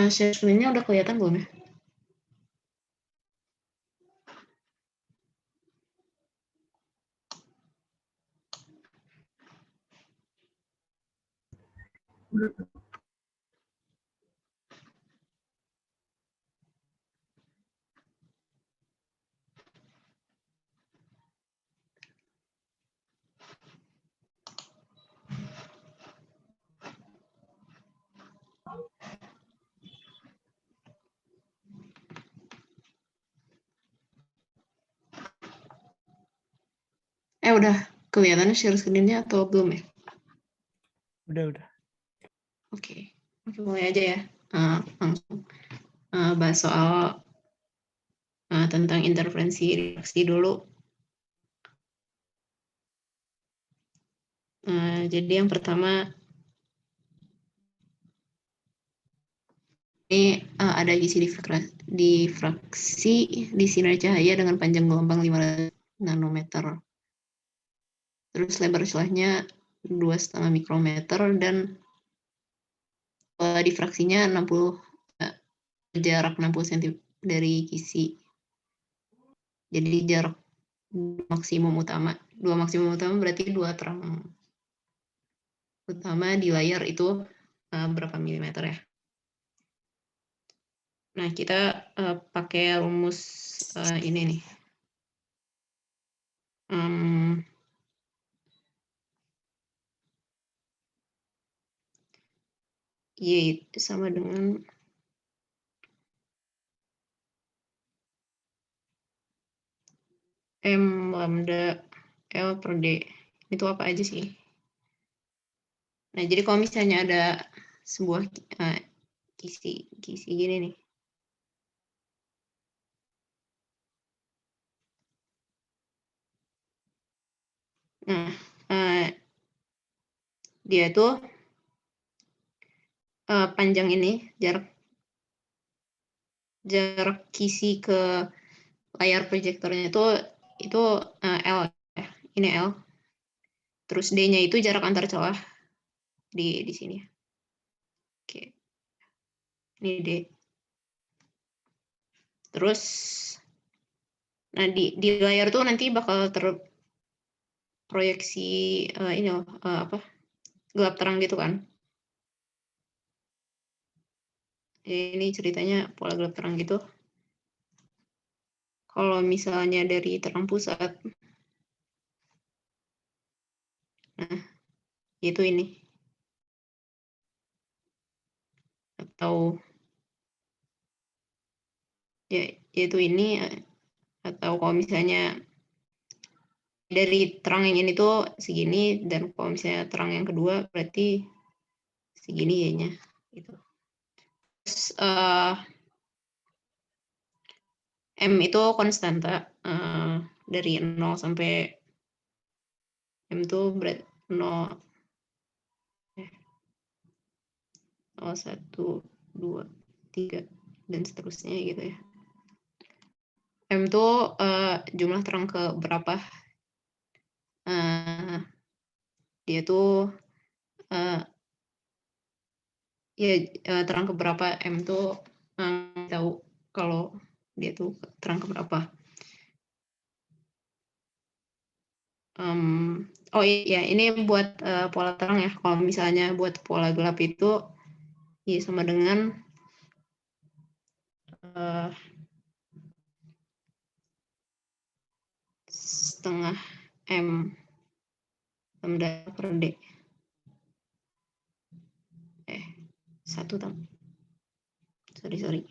Share screen-nya udah kelihatan belum ya? Udah kelihatan share screen-nya atau belum ya? Udah. Oke, mulai aja ya. Langsung bahas soal tentang interferensi reaksi dulu. Jadi yang pertama, ini ada gizi difraksi di sinar cahaya dengan panjang gelombang 500 nanometer. Terus lebar celahnya 2,5 mikrometer dan difraksinya 60 jarak 60 cm dari gizi. Jadi jarak dua maksimum utama berarti 2 terang utama di layar itu berapa milimeter ya. Nah, kita pakai rumus ini nih. Y sama dengan M lambda L per D. Itu apa aja sih? Nah, jadi kalau misalnya ada sebuah gizi gini nih. Nah, dia tuh panjang ini, jarak gizi ke layar proyektornya itu L ya. Ini L. Terus D-nya itu jarak antar celah di sini. Oke. Ini D. Terus nah di layar tuh nanti bakal terproyeksi ini loh, gelap terang gitu kan. Ini ceritanya pola gelap terang gitu. Kalau misalnya dari terang pusat, nah itu ini. Atau ya yaitu ini, atau kalau misalnya dari terang yang ini tuh segini, dan kalau misalnya terang yang kedua berarti segini ya-nya gitu. Terus, M itu konstanta dari 0 sampai M itu berarti 0, 1, 2, 3, dan seterusnya gitu ya. M itu jumlah terang ke berapa? Dia tuh terang ke berapa, M tuh tahu kalau dia tuh terang ke berapa. Oh iya, ini buat pola terang ya. Kalau misalnya buat pola gelap itu ya sama dengan setengah M lambda per D. 1 tam. Sorry.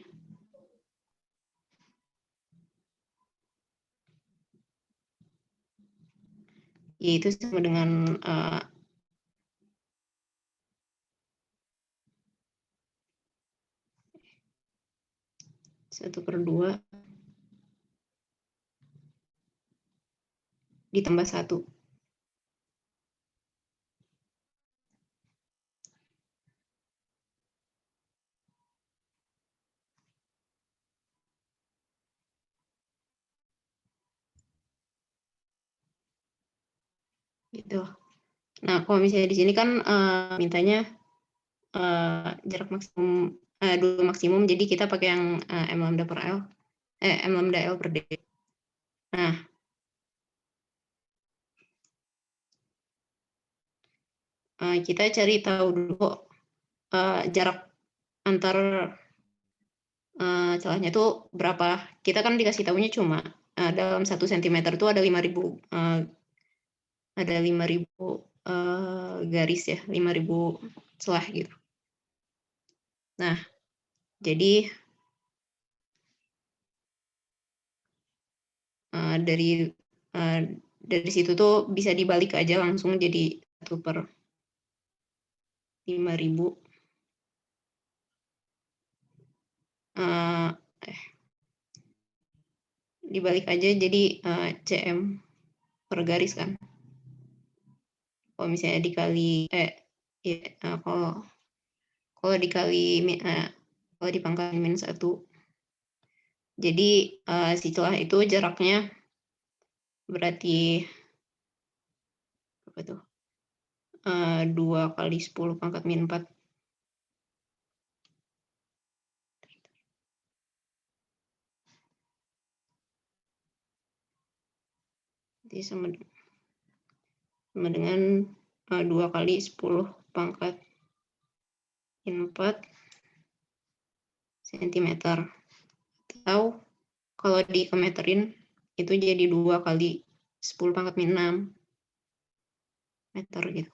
Ya itu sama dengan 1/2 ditambah 1. Gitu. Nah, kalau misalnya di sini kan mintanya jarak maksimum 2 maksimum, jadi kita pakai yang M lambda per L, M lambda L per D. Nah, kita cari tahu dulu jarak antar celahnya itu berapa. Kita kan dikasih tahunya cuma dalam 1 cm itu ada 5.000 garis ya, 5.000 celah gitu. Nah, jadi dari situ tuh bisa dibalik aja langsung jadi 1/5.000. Dibalik aja jadi cm per garis kan. Kalau misalnya dikali kalau dikali kalau dipangkal min 1, jadi si celah itu jaraknya berarti apa tuh? 2 kali 10 pangkat min 4. Jadi sama dengan 2 kali 10 pangkat min 4 cm. Atau kalau dikemeterin itu jadi 2 kali 10 pangkat min 6 meter gitu.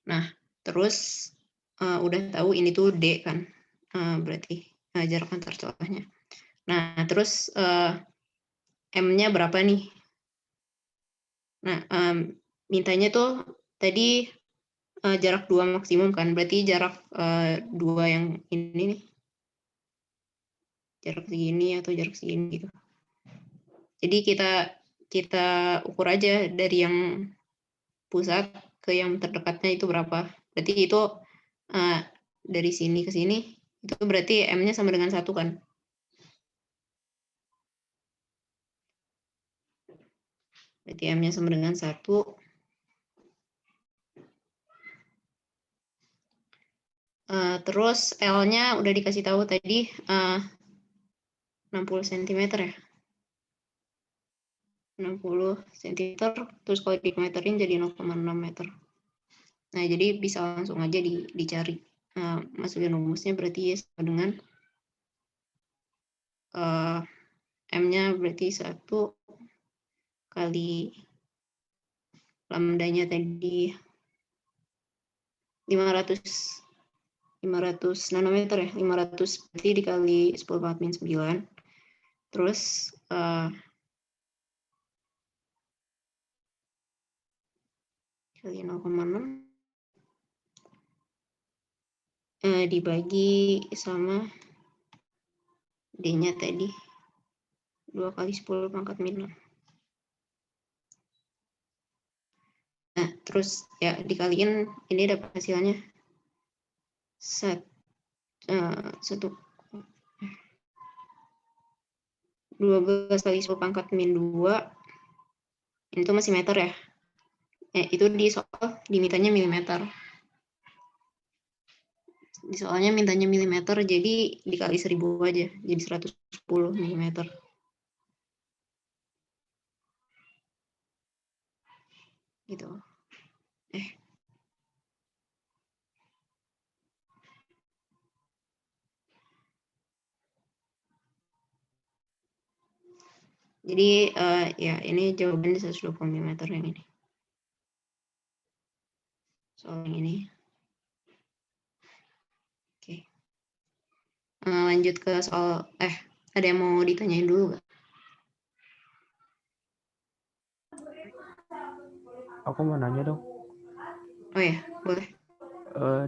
Nah, terus udah tahu ini tuh D kan, berarti jarak antar celahnya. Nah, terus M-nya berapa nih? Nah, mintanya tuh tadi jarak 2 maksimum kan, berarti jarak 2 yang ini nih. Jarak segini atau jarak segini gitu. Jadi kita ukur aja dari yang pusat ke yang terdekatnya itu berapa. Berarti itu dari sini ke sini itu berarti M-nya sama dengan 1 kan. Berarti M-nya sama dengan 1. Terus L-nya udah dikasih tahu tadi 60 cm ya. 60 cm, terus kalau dikemeterin jadi 0,6 meter. Nah, jadi bisa langsung aja dicari. Masukin rumusnya berarti sama dengan M-nya berarti 1 kali lambdanya tadi 500 nanometer ya, 500 berarti dikali 10 pangkat min 9. Terus kali 0,6 dibagi sama D-nya tadi 2 kali 10 pangkat min 6. Nah, terus ya dikaliin ini dapat hasilnya 12 kali 10 pangkat min 2 itu masih meter ya. Itu di soal dimintanya milimeter. Di soalnya mintanya milimeter, jadi dikali 1000 aja, jadi 110 milimeter. Gitu. Jadi ya ini jawabannya 120 mm yang ini. Soal yang ini. Oke. Lanjut ke soal ada yang mau ditanyain dulu nggak? Aku mau nanya dong. Oh ya, boleh.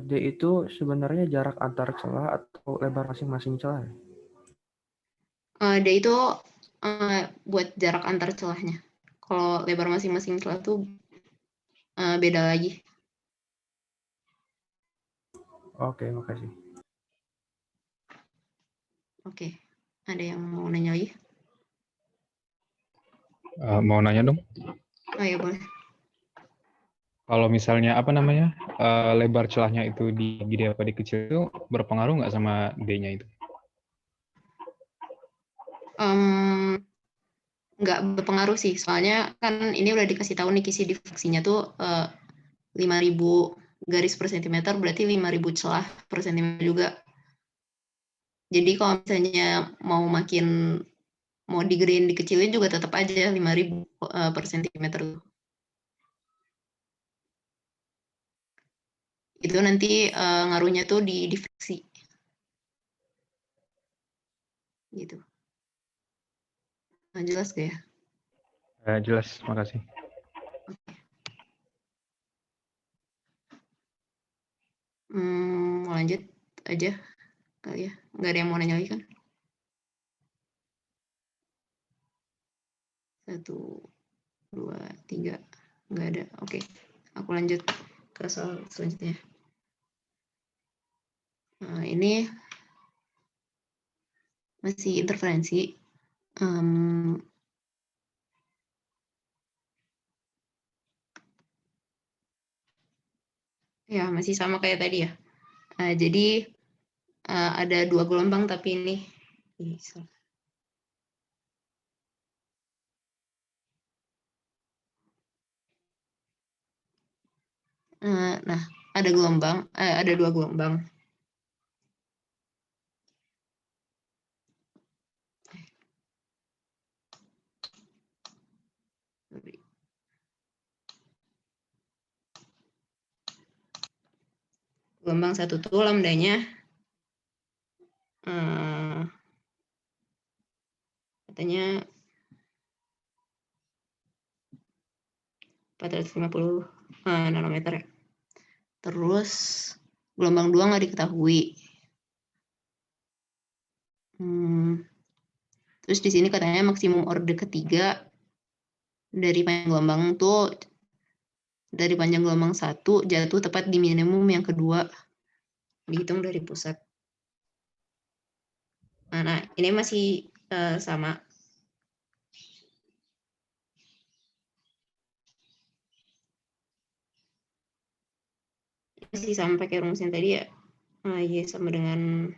D itu sebenarnya jarak antar celah atau lebar masing-masing celah? D itu buat jarak antar celahnya. Kalau lebar masing-masing celah tuh beda lagi. Oke, makasih. Oke, ada yang mau nanya lagi? Mau nanya dong, Oh ya boleh. kalau misalnya apa namanya lebar celahnya itu digede apa dikecil itu berpengaruh nggak sama D-nya itu? Nggak berpengaruh sih, soalnya kan ini udah dikasih tahu nih kisi diffraksinya tuh 5.000 garis per sentimeter, berarti 5.000 celah per sentimeter juga. Jadi kalau misalnya mau digedein dikecilin juga tetap aja 5.000 per sentimeter. Itu nanti ngaruhnya tuh di diffraksi. Gitu. Nah, jelas gak ya? Jelas, makasih. Mau lanjut aja kali ya? Nggak ada yang mau nanya lagi kan? 1, 2, 3. Nggak ada. Oke. Aku lanjut ke soal selanjutnya. Nah, ini masih interferensi. Ya, masih sama kayak tadi ya. Jadi ada 2 gelombang, tapi ini nah, ada 2 gelombang. Gelombang 1 tuh lambdanya katanya 450 nanometer ya. Terus gelombang 2 nggak diketahui. Terus di sini katanya maksimum orde ketiga dari panjang gelombang tuh dari panjang gelombang 1 jatuh tepat di minimum yang kedua, dihitung dari pusat. Nah, ini masih sama. Masih sama pakai rumus yang tadi ya. Y sama dengan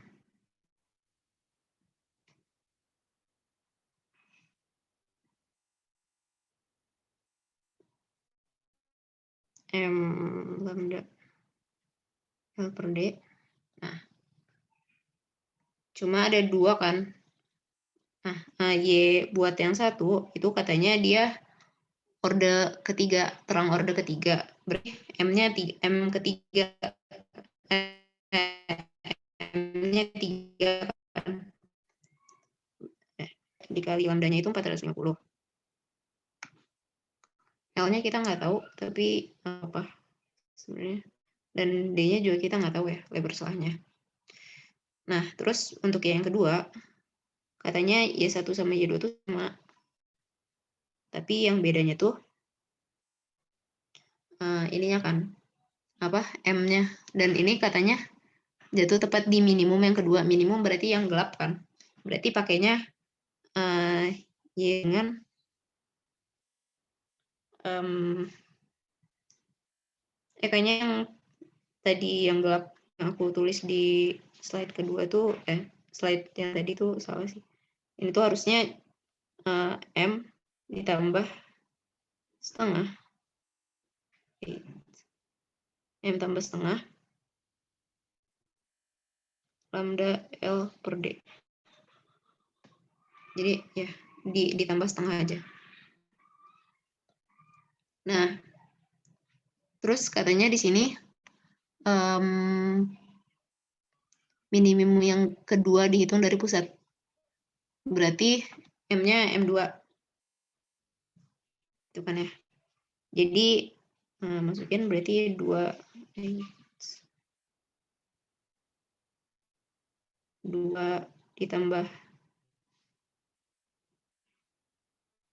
M lambda L per D. Nah, cuma ada 2 kan. Nah, Y buat yang 1 itu katanya dia orde ketiga, terang orde ketiga. Berarti M-nya M ketiga. M-nya 3 kan. Dikali lambdanya itu 450. L-nya kita nggak tahu, tapi apa sebenarnya. Dan D-nya juga kita nggak tahu ya, lebar celahnya. Nah, terus untuk yang kedua, katanya Y1 sama Y2 tuh sama. Tapi yang bedanya tuh ininya kan, apa M-nya. Dan ini katanya jatuh tepat di minimum yang kedua. Minimum berarti yang gelap kan. Berarti pakainya Y dengan kayaknya yang tadi yang gelap yang aku tulis di slide kedua tuh slide yang tadi tuh salah sih. Ini tuh harusnya M ditambah setengah. M tambah setengah lambda L per D. Jadi ya ditambah setengah aja. Nah, terus katanya di sini minimum yang kedua dihitung dari pusat. Berarti M-nya M2. Itu kan ya. Jadi masukin berarti 2 ditambah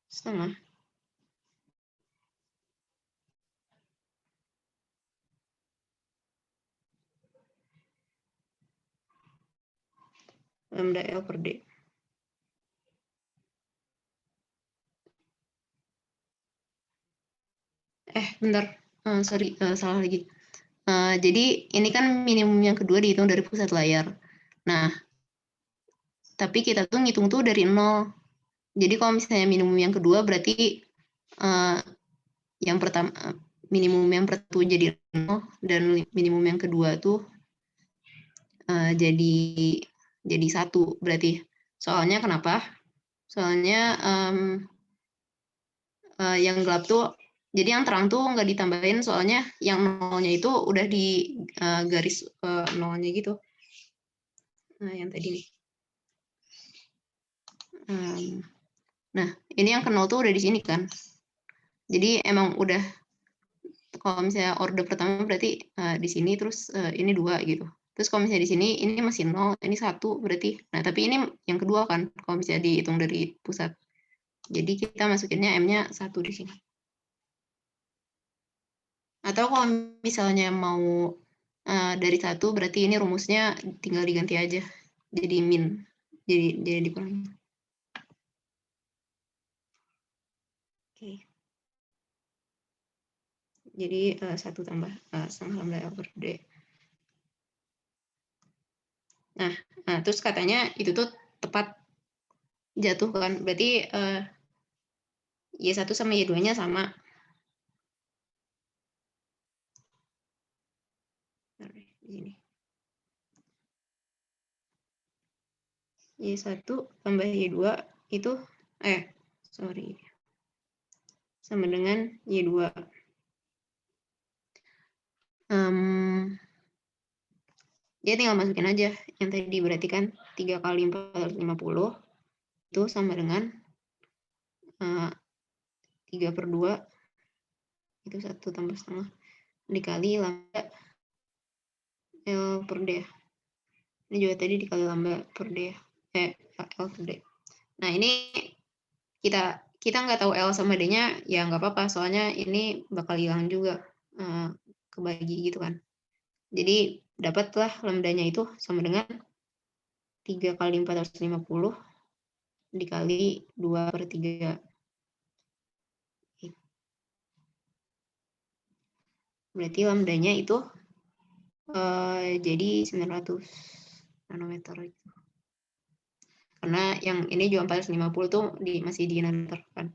setengah lambda L per D. Bentar. Sorry, salah lagi. Jadi ini kan minimum yang kedua dihitung dari pusat layar. Nah, tapi kita tuh ngitung tuh dari 0. Jadi kalau misalnya minimum yang kedua berarti yang pertama minimum yang pertama jadi 0 dan minimum yang kedua tuh jadi 1 berarti. Soalnya kenapa? Soalnya yang gelap tuh, jadi yang terang tuh nggak ditambahin soalnya yang 0-nya itu udah di garis 0-nya gitu. Nah, yang tadi nih. Nah, ini yang ke 0 tuh udah di sini kan. Jadi emang udah, kalau misalnya order pertama berarti di sini, terus ini 2 gitu. Terus kalau misalnya di sini ini masih 0, ini 1 berarti. Nah, tapi ini yang kedua kan, kalau misalnya dihitung dari pusat. Jadi kita masukinnya M-nya 1 di sini. Atau kalau misalnya mau dari 1 berarti ini rumusnya tinggal diganti aja. Jadi min. Jadi dikurangi. Oke. Jadi 1 tambah setengah lambda L per D. Nah, terus katanya itu tuh tepat jatuh kan. Berarti Y1 sama Y2-nya sama. Di sini. Y1 tambah Y2 itu sorry. Sama dengan Y2. Dia tinggal masukin aja yang tadi, berarti kan 3 kali 450 itu sama dengan 3/2 itu 1 tambah setengah dikali lambda L per D. Ini juga tadi dikali lambda per D. L per D. Nah, ini kita nggak tahu L sama D-nya, ya nggak apa-apa, soalnya ini bakal hilang juga, kebagi gitu kan. Jadi dapatlah lambdanya itu sama dengan 3 kali 450 dikali 2/3. Berarti lambdanya itu jadi 900 nanometer. Karena yang ini juga 450 tuh masih di nanometer kan.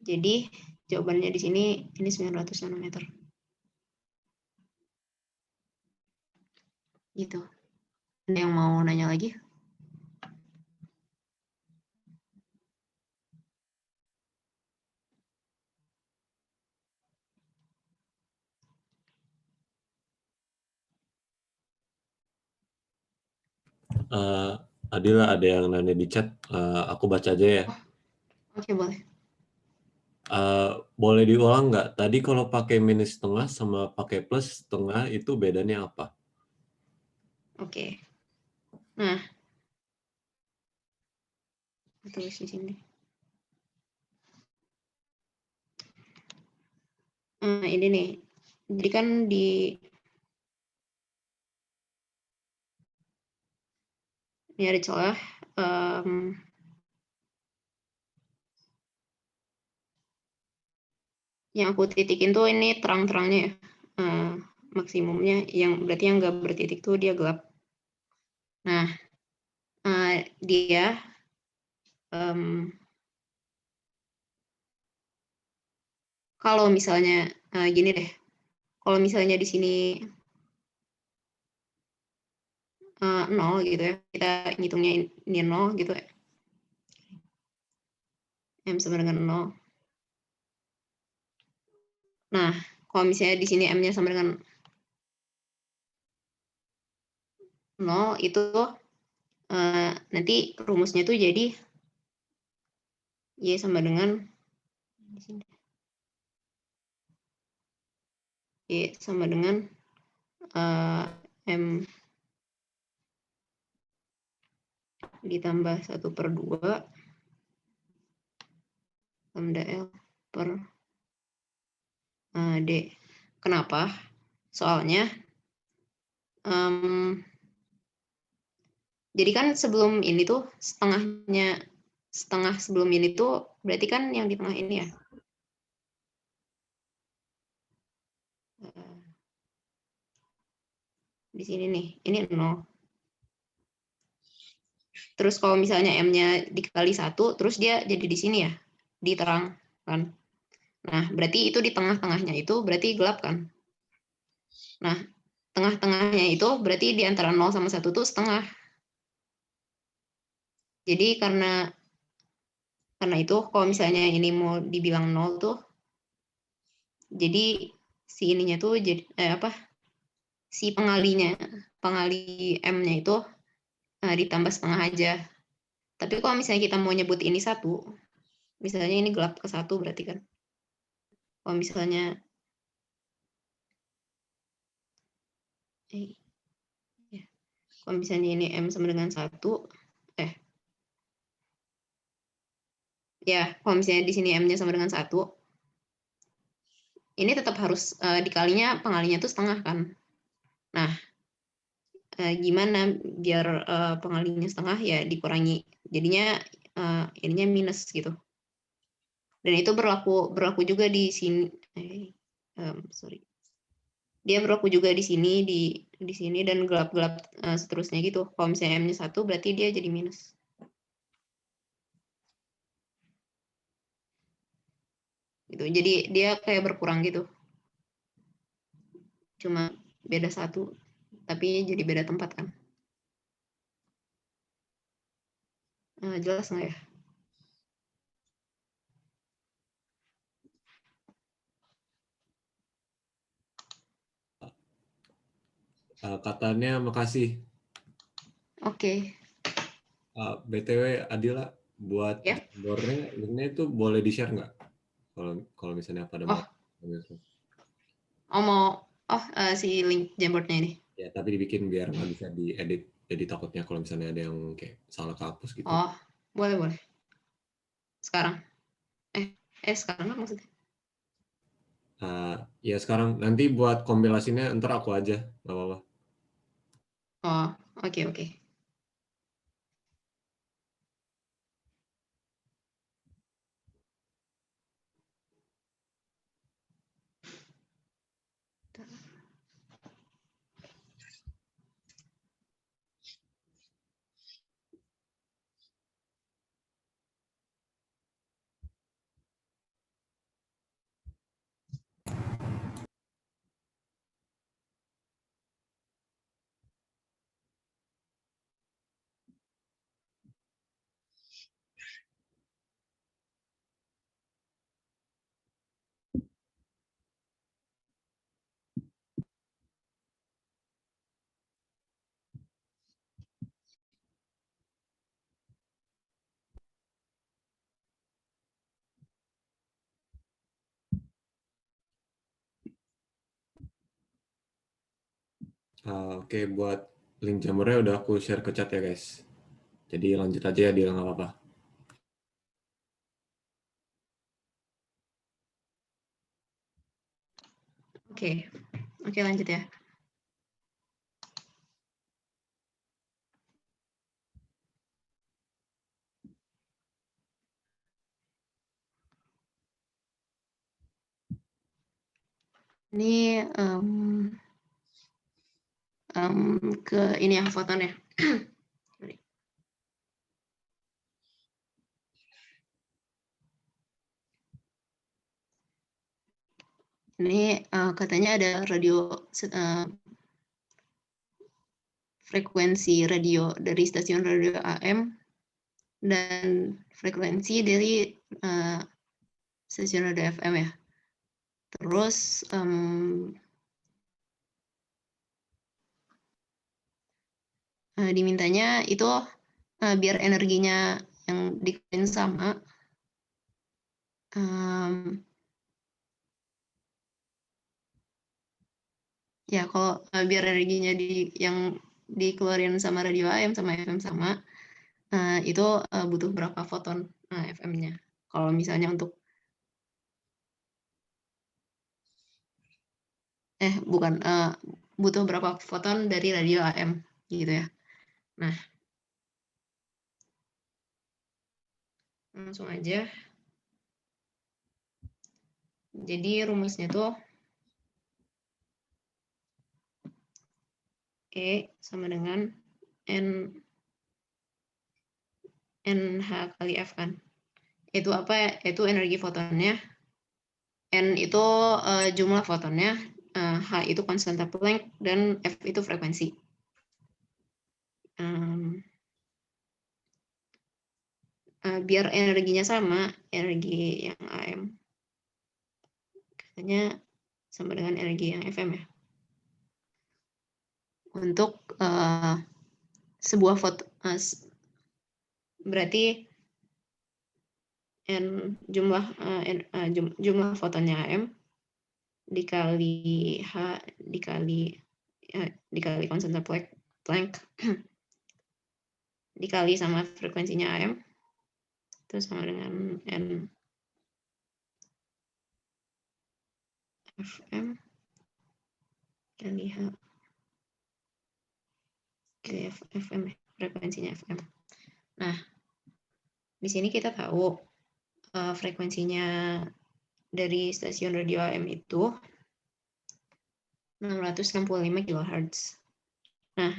Jadi jawabannya di sini ini 900 nanometer. Gitu. Ada yang mau nanya lagi? Adila, ada yang nanya di chat, aku baca aja ya. Oke, boleh. Boleh diulang nggak? Tadi kalau pakai minus setengah sama pakai plus setengah itu bedanya apa? Oke. Nah, tulis di sini. Ini nih. Jadi kan ini ada celah. Yang aku titikin tuh ini terang-terangnya ya. Maksimumnya, yang berarti yang nggak bertitik tuh dia gelap. Nah, dia kalau misalnya gini deh, kalau misalnya di sini 0 gitu ya, kita ngitungnya ini 0 gitu ya, M sama dengan 0. Nah, kalau misalnya di sini M-nya sama dengan 0, itu nanti rumusnya tuh jadi Y sama dengan di sini. Y sama dengan M ditambah 1/2 lambda L per D. Kenapa? Soalnya Jadi kan sebelum ini tuh setengah sebelum ini tuh berarti kan yang di tengah ini ya. Di sini nih, ini 0. Terus kalau misalnya M-nya dikali 1, terus dia jadi di sini ya, di terang kan. Nah, berarti itu di tengah-tengahnya itu berarti gelap kan. Nah, tengah-tengahnya itu berarti di antara 0 sama 1 tuh setengah. Jadi karena itu kalau misalnya ini mau dibilang 0 tuh, jadi si ininya tuh jadi si pengali M-nya itu ditambah setengah aja. Tapi kalau misalnya kita mau nyebut ini 1, misalnya ini gelap ke 1 berarti kan. Kalau misalnya kalau misalnya ini M sama dengan 1, kalau misalnya di sini M-nya sama dengan 1, ini tetap harus dikalinya pengalinya tuh setengah kan. Nah, gimana biar pengalinya setengah ya dikurangi. Jadinya ininya minus gitu. Dan itu berlaku juga di sini. Dia berlaku juga di sini, di sini dan gelap-gelap seterusnya gitu. Kalau misalnya M-nya 1 berarti dia jadi minus. Gitu. Jadi dia kayak berkurang gitu. Cuma beda 1, tapi jadi beda tempat kan. Jelas nggak ya? Katanya makasih. Oke. BTW Adila, buat Ya. jambornya linknya itu boleh di-share nggak? Kalau misalnya pada mau. Si link Jamboardnya ini. Ya, tapi dibikin biar nggak bisa diedit. Jadi takutnya kalau misalnya ada yang kayak salah kehapus gitu. Boleh. Sekarang. Sekarang nggak maksudnya? Ya sekarang nanti buat kompilasinya ntar aku aja, nggak apa-apa. Oke. Oke, buat link jambornya udah aku share ke chat ya guys. Jadi lanjut aja ya, dia nggak apa-apa. Oke, lanjut ya. Ini ke ini yang fotonya. Ini katanya ada frekuensi radio dari stasiun radio AM dan frekuensi dari stasiun radio FM ya. Terus dimintanya itu biar energinya yang dikeluarin sama. Ya, kalau biar energinya yang dikeluarin sama radio AM sama FM sama, itu butuh berapa foton FM-nya. Kalau misalnya untuk butuh berapa foton dari radio AM gitu ya. Nah, Langsung aja. Jadi rumusnya tuh E sama dengan NH kali F kan. Itu apa? Itu energi fotonnya. N itu jumlah fotonnya. H itu konstanta Planck dan F itu frekuensi. Biar energinya sama, energi yang AM katanya sama dengan energi yang FM ya. Untuk sebuah foto, berarti jumlah fotonnya AM dikali H dikali konstanta Planck dikali sama frekuensinya AM itu sama dengan N FM kali H kali FM frekuensinya FM. Nah, di sini kita tahu frekuensinya dari stasiun radio AM itu 665 kHz. Nah,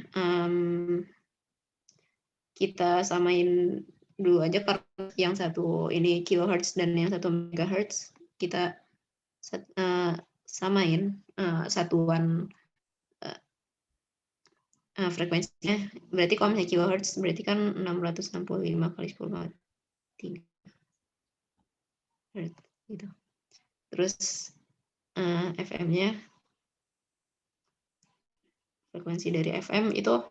kita samain dulu aja karena yang satu ini kilohertz dan yang satu megahertz. Kita samain satuan frekuensinya. Berarti kalau misalnya kilohertz berarti kan 665 kali 10⁻³ Hertz gitu. Terus FM-nya frekuensi dari FM itu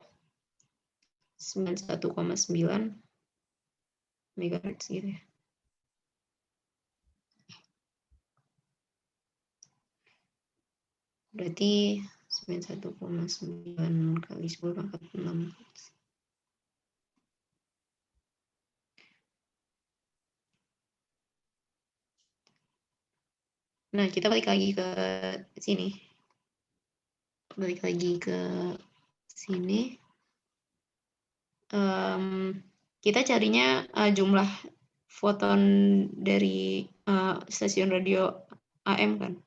91,9 MHz gitu ya. Berarti 91,9 kali 10⁻⁶. Nah, kita balik lagi ke sini. Kita carinya jumlah foton dari stasiun radio AM kan.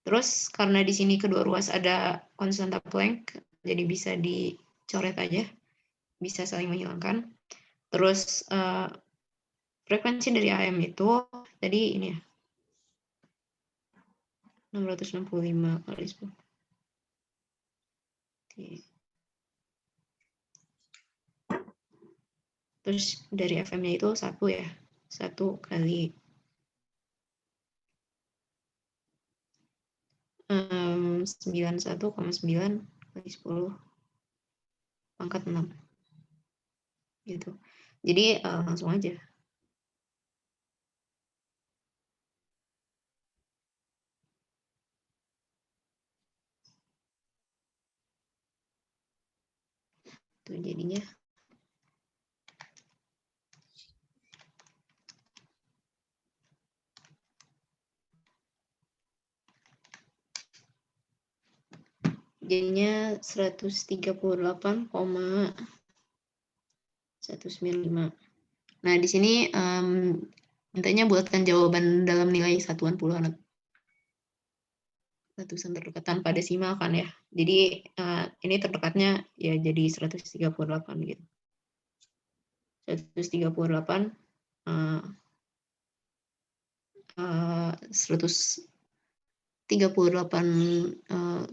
Terus karena di sini kedua ruas ada konstanta Planck, jadi bisa dicoret aja, bisa saling menghilangkan. Terus frekuensi dari AM itu tadi ini ya, 665 kali 10. Terus dari FM-nya itu 1 ya, 1 kali 91,9 kali 10⁻⁶ gitu. Jadi langsung aja. Tuh jadinya jadinya 138,195. Nah, di sini mintanya buatkan jawaban dalam nilai satuan puluhan ratusan terdekat tanpa desimal kan ya. Jadi ini terdekatnya ya jadi 138 gitu. 138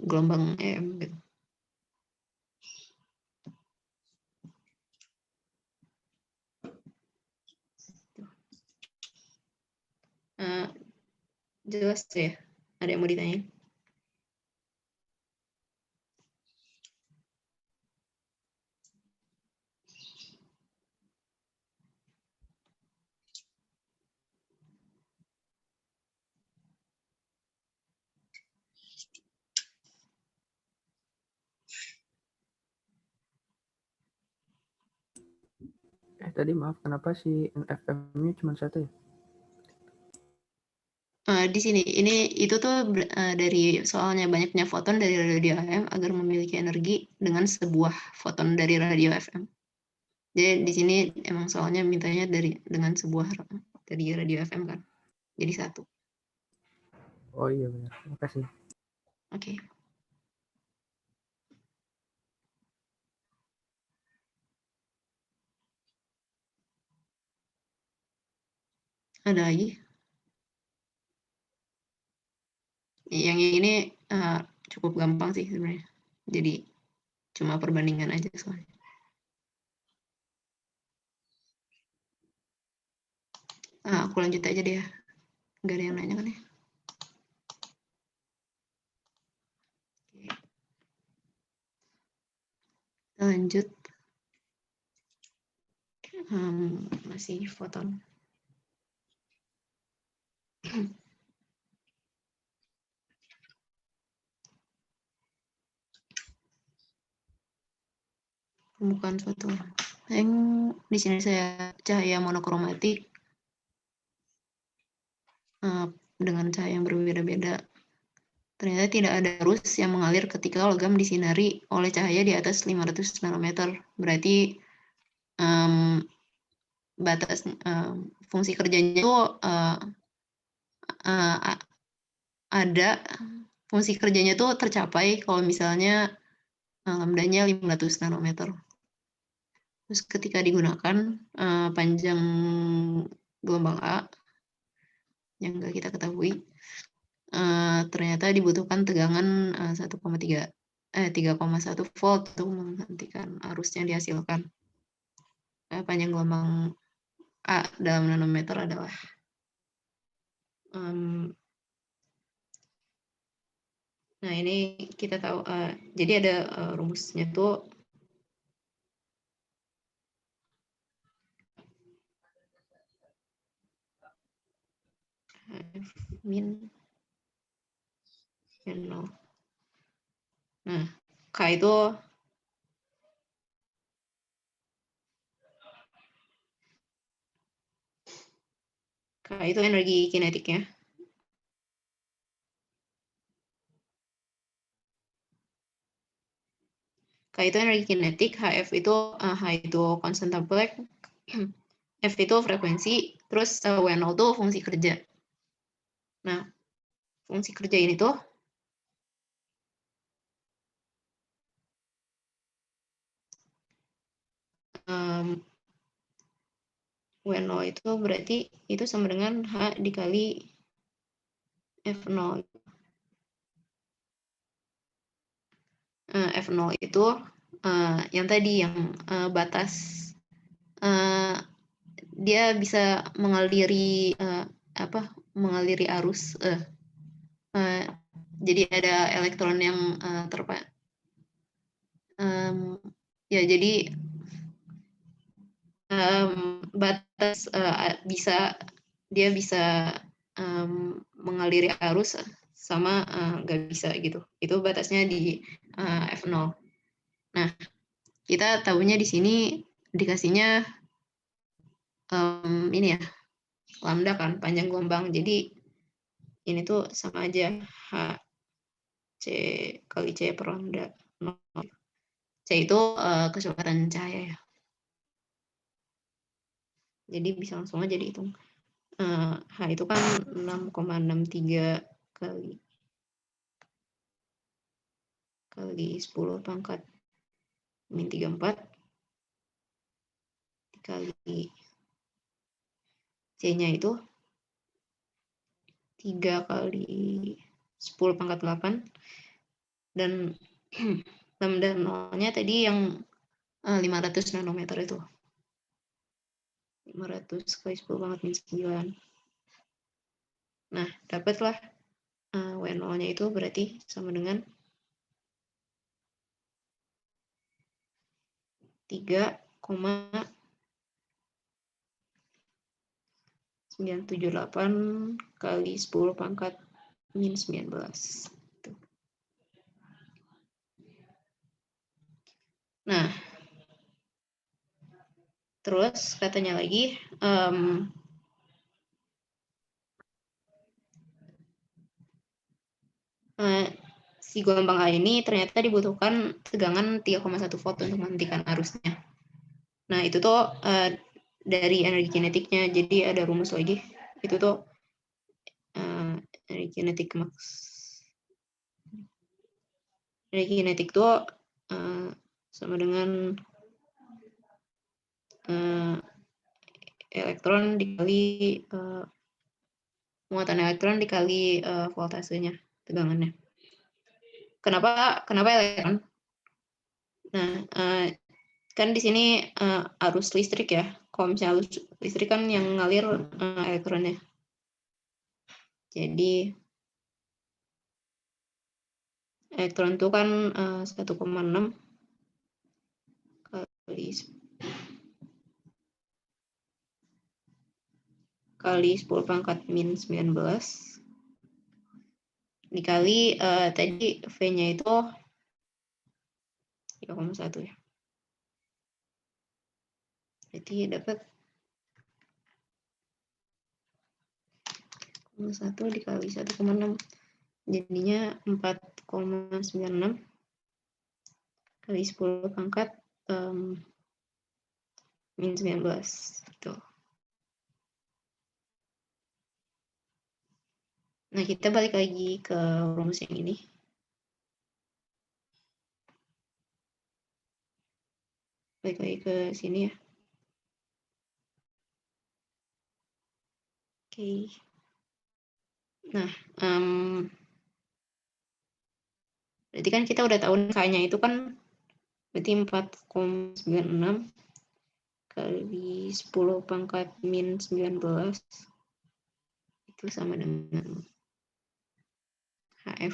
gelombang EM gitu. Jelas ya? Ada yang mau ditanyain? Tadi maaf, kenapa si NFM-nya cuma 1 ya? Di sini, itu tuh dari soalnya banyaknya foton dari radio AM agar memiliki energi dengan sebuah foton dari radio FM. Jadi di sini emang soalnya mintanya dengan sebuah dari radio FM kan. Jadi 1. Oh iya benar. Makasih. Oke. Ada lagi? Yang ini cukup gampang sih sebenarnya. Jadi cuma perbandingan aja soalnya. Aku lanjut aja deh ya. Nggak ada yang nanya kan ya? Oke. Kita lanjut. Masih foton. Bukan foto. Yang di sini saya cahaya monokromatik dengan cahaya yang berbeda-beda. Ternyata tidak ada arus yang mengalir ketika logam disinari oleh cahaya di atas 500 nanometer. Berarti batas fungsi kerjanya itu ada fungsi kerjanya tuh tercapai kalau misalnya lambdanya 500 nanometer. Terus ketika digunakan panjang gelombang A yang nggak kita ketahui, ternyata dibutuhkan tegangan 3,1 volt untuk menghentikan arus yang dihasilkan. Panjang gelombang A dalam nanometer adalah nah ini kita tahu, jadi ada rumusnya tuh min nol. Nah, K itu energi kinetiknya. K itu energi kinetik, HF itu H itu constant Tempelek, F itu frekuensi, terus W0 itu fungsi kerja. Nah, fungsi kerja ini tuh W0 itu berarti itu sama dengan H dikali F0. F0 itu yang tadi yang batas dia bisa mengaliri mengaliri arus. Jadi ada elektron yang ya jadi batas dia bisa mengaliri arus sama nggak bisa gitu. Itu batasnya di F0. Nah, kita tahunya di sini dikasihnya ini ya, lambda kan, panjang gelombang. Jadi ini tuh sama aja H C kali C per lambda. C itu kecepatan cahaya ya. Jadi bisa langsung aja dihitung. H itu kan 6,63 kali 10 pangkat min 34 dikali C-nya itu 3 kali 10 pangkat 8 dan lambda nolnya tadi yang 500 nanometer itu. 500 kali 10 pangkat min 9. Nah, dapatlah W0-nya itu berarti sama dengan 3,978 kali 10 pangkat min 19. Nah, terus katanya lagi, si gelombang A ini ternyata dibutuhkan tegangan 3,1 volt untuk menghentikan arusnya. Nah, itu tuh dari energi kinetiknya. Jadi ada rumus lagi. Itu tuh energi kinetik max. Energi kinetik tuh sama dengan elektron dikali muatan elektron dikali voltasenya, tegangannya. Kenapa elektron? Nah, kan di sini arus listrik ya. Kalau misalnya arus listrik kan yang ngalir elektronnya. Jadi elektron itu kan 1,6 kali 10 pangkat min 19 dikali tadi V-nya itu 3,1 ya. Jadi dapat 1 dikali 1,6 jadinya 4,96 kali 10 pangkat min 19 gitu. Nah, kita balik lagi ke rumus yang ini. Balik lagi ke sini ya. Oke. Nah, berarti kan kita udah tahu K-nya itu kan berarti 4,96 kali 10 pangkat min 19 itu sama dengan HF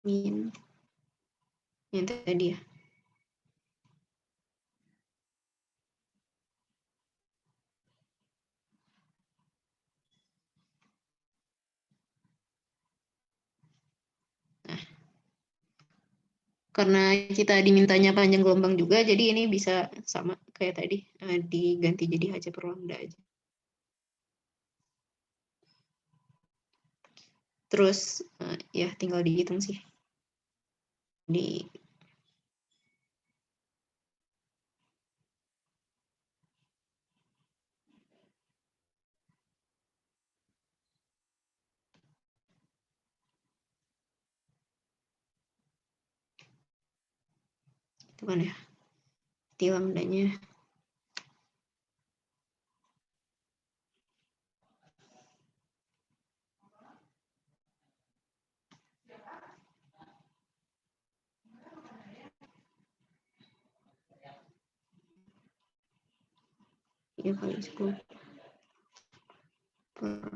min yang tadi ya. Nah, karena kita dimintanya panjang gelombang juga, jadi ini bisa sama kayak tadi, diganti jadi HC per lambda aja. Terus ya tinggal dihitung sih. Di itu kan ya. Di lambdanya ya kali 10 per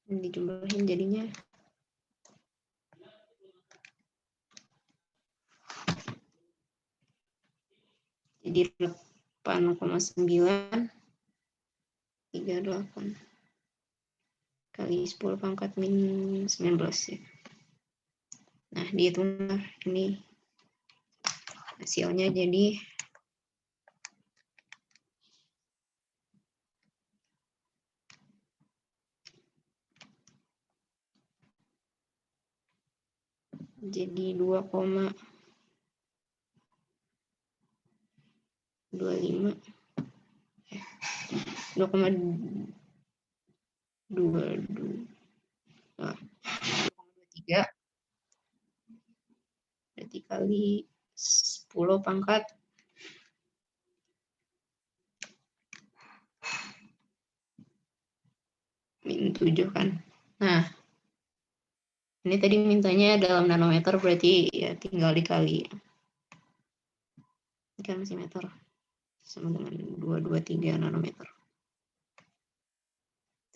dijumlahin jadinya jadi 8,938 kali 10 pangkat min 19 ya. Nah, dihitung ini hasilnya jadi jadi 2,25 2,23 berarti kali 10 pangkat min 7 kan. Nah, ini tadi mintanya dalam nanometer, berarti ya tinggal dikali. Ini kan masih meter, sama dengan 223 nanometer.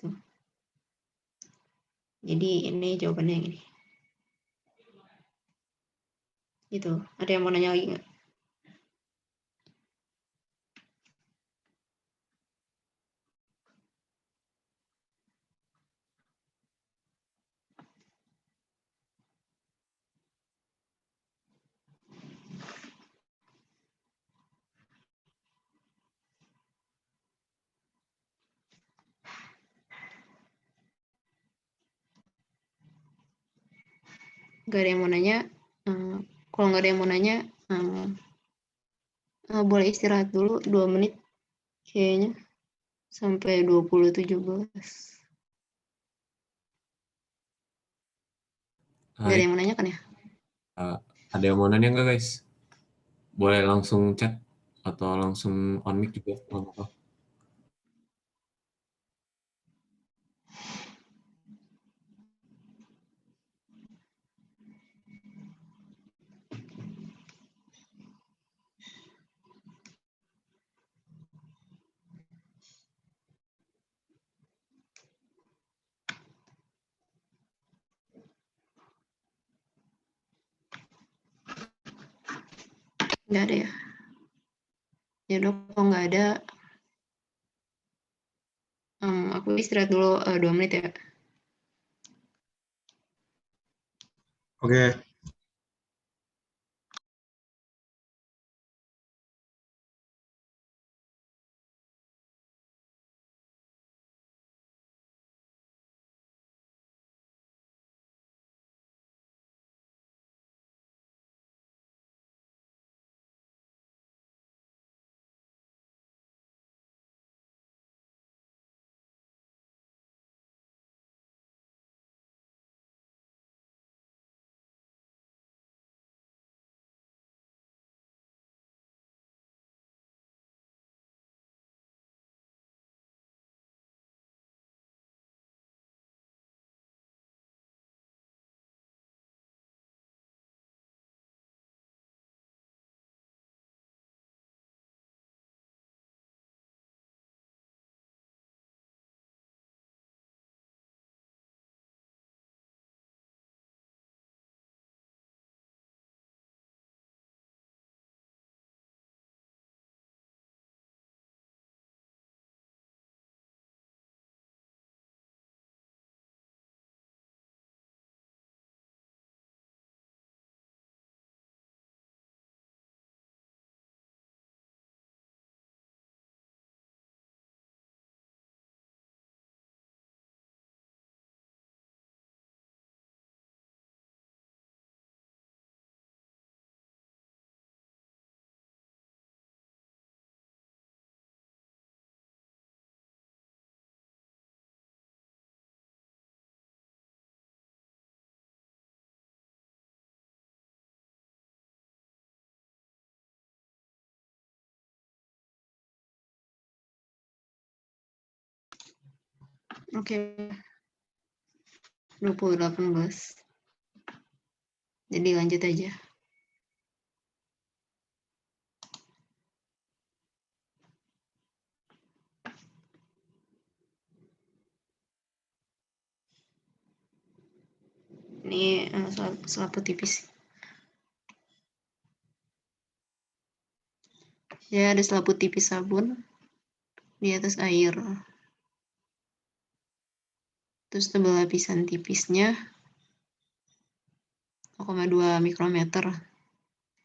Tuh. Jadi ini jawabannya yang ini. Gitu. Ada yang mau nanya lagi nggak? nggak ada yang mau nanya, kalau nggak ada yang mau nanya, boleh istirahat dulu 2 menit kayaknya, sampai 20.17. Nggak ada yang mau nanya kan ya? Ada yang mau nanya nggak guys? Boleh langsung chat atau langsung on mic juga, nggak apa-apa. Nggak ada ya? Ya udah, kalau nggak ada, aku istirahat dulu 2 menit ya. Oke. Oke. 20.18. Jadi lanjut aja. Ini selaput tipis. Ya, ada selaput tipis sabun di atas air. Terus tebal lapisan tipisnya 0,2 mikrometer.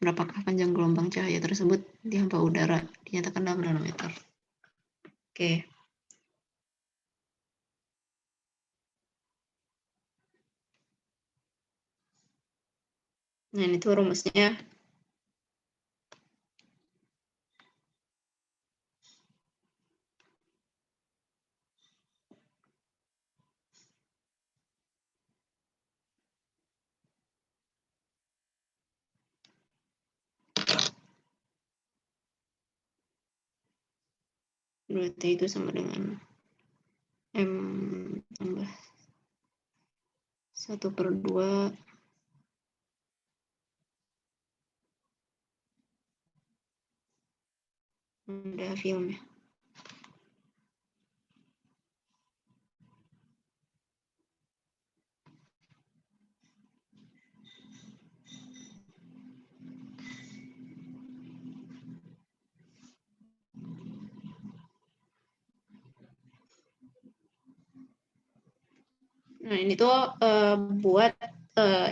Berapakah panjang gelombang cahaya tersebut di hampa udara? Dinyatakan dalam nanometer. Oke. Nah, ini tuh rumusnya. Berarti itu sama dengan M tambah 1/2 ada filmnya. Nah, ini tuh buat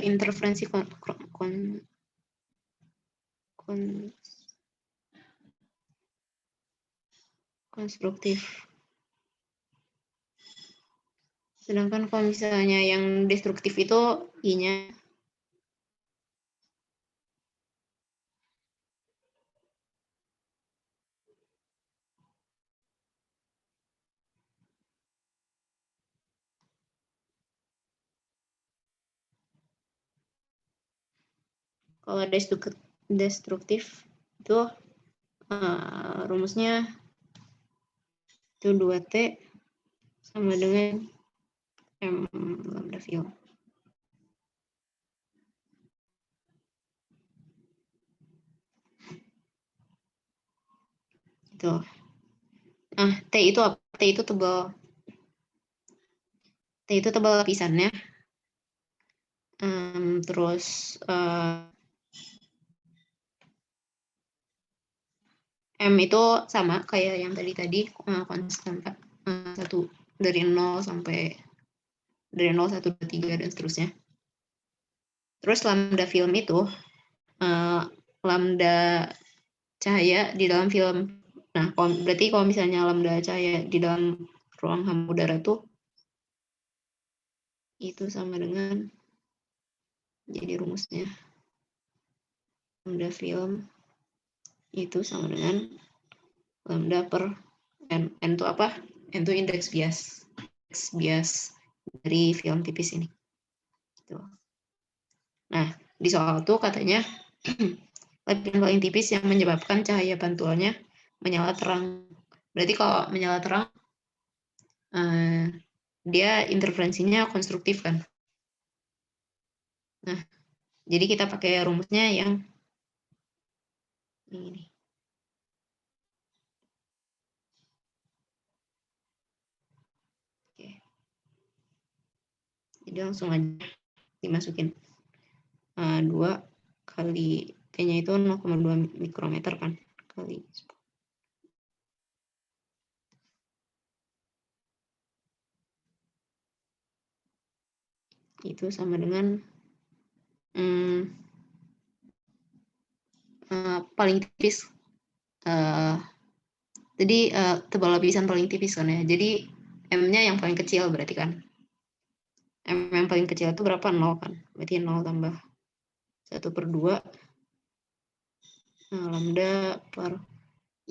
interferensi konstruktif. Sedangkan kalau misalnya yang destruktif itu I-nya Kalau destruktif itu rumusnya itu 2T sama dengan M lambda film. Itu. Nah, T itu apa? T itu tebal. T itu tebal lapisannya. Terus M itu sama kayak yang tadi konstan satu dari 0 sampai dari 0, 1, 2, 3 dan seterusnya. Terus lambda film itu lambda cahaya di dalam film. Nah, berarti kalau misalnya lambda cahaya di dalam ruang hampa udara itu sama dengan, jadi rumusnya lambda film itu sama dengan lambda per n. N itu apa? N itu indeks bias dari film tipis ini. Gitu. Nah, di soal itu katanya lapisan paling tipis yang menyebabkan cahaya pantulannya menyala terang. Berarti kalau menyala terang, dia interferensinya konstruktif kan. Nah, jadi kita pakai rumusnya yang ini. Oke. Jadi langsung aja dimasukin 2 kali T-nya itu 0,2 mikrometer kan, kali 10. Itu sama dengan paling tipis. Jadi tebal lapisan paling tipis kan ya. Jadi M-nya yang paling kecil berarti kan. M yang paling kecil itu berapa? 0 kan. Berarti 0 tambah 1/2 lambda per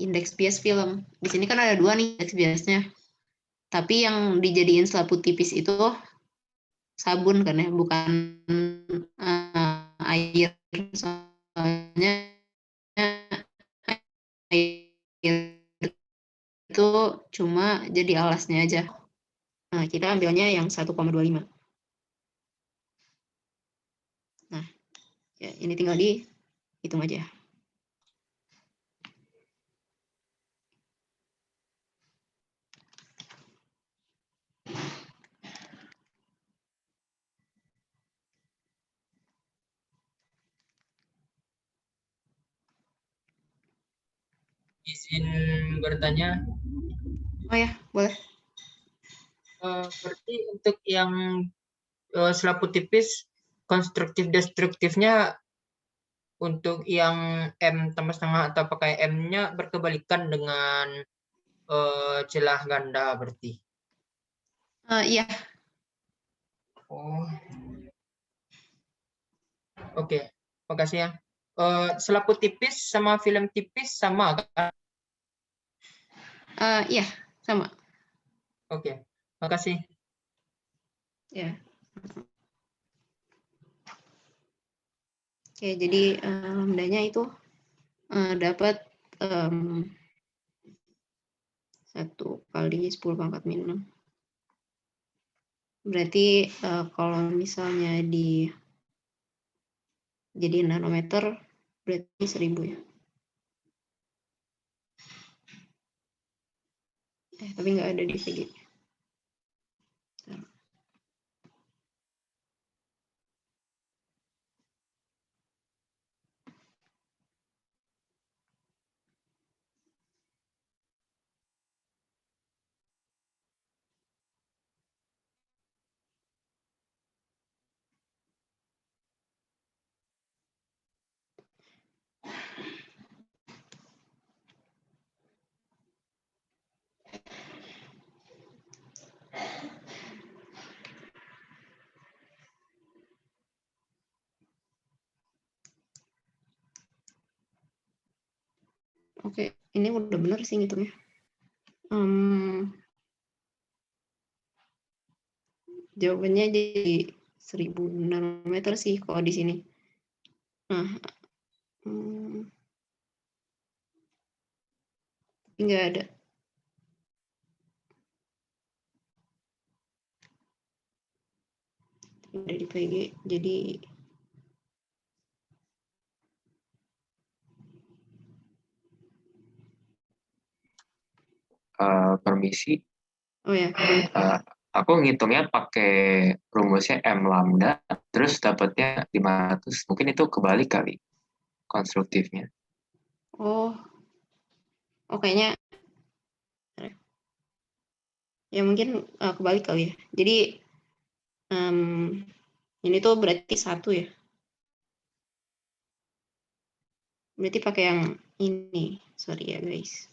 indeks bias film. Di sini kan ada 2 nih indeks biasnya. Tapi yang dijadiin selaput tipis itu sabun kan ya, bukan air. Soalnya air itu cuma jadi alasnya aja. Nah, kita ambilnya yang 1,25. Nah, ya ini tinggal dihitung aja. Izin bertanya. Oh ya, boleh. Berarti untuk yang selaput tipis, konstruktif destruktifnya untuk yang M tambah setengah atau pakai M-nya berkebalikan dengan celah ganda berarti. Iya. Oh. Oke, makasih ya. Selaput tipis sama film tipis sama kan? Iya, sama. Oke, makasih. Ya. Oke, jadi lambdanya itu dapat 1 kali 10⁻⁻⁶. Berarti kalau misalnya jadi nanometer berarti 1000 ya. Tapi nggak ada di VG. Oke, ini udah benar sih ngitungnya. Jawabannya jadi 1000 nanometer sih kalau di sini. Nah, nggak ada. Udah di PG, jadi Permisi, oh ya, aku ngitungnya pakai rumusnya M lambda, terus dapatnya 500. Mungkin itu kebalik kali konstruktifnya. oh kayaknya ya mungkin kebalik kali ya. Jadi ini tuh berarti 1 ya. Berarti pakai yang ini. Sorry ya guys.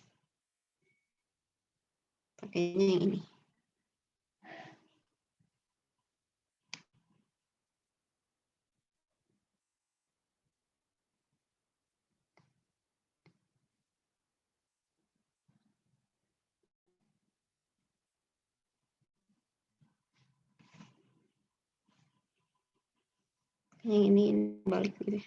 Pakainya yang ini. Yang ini balik gitu ya.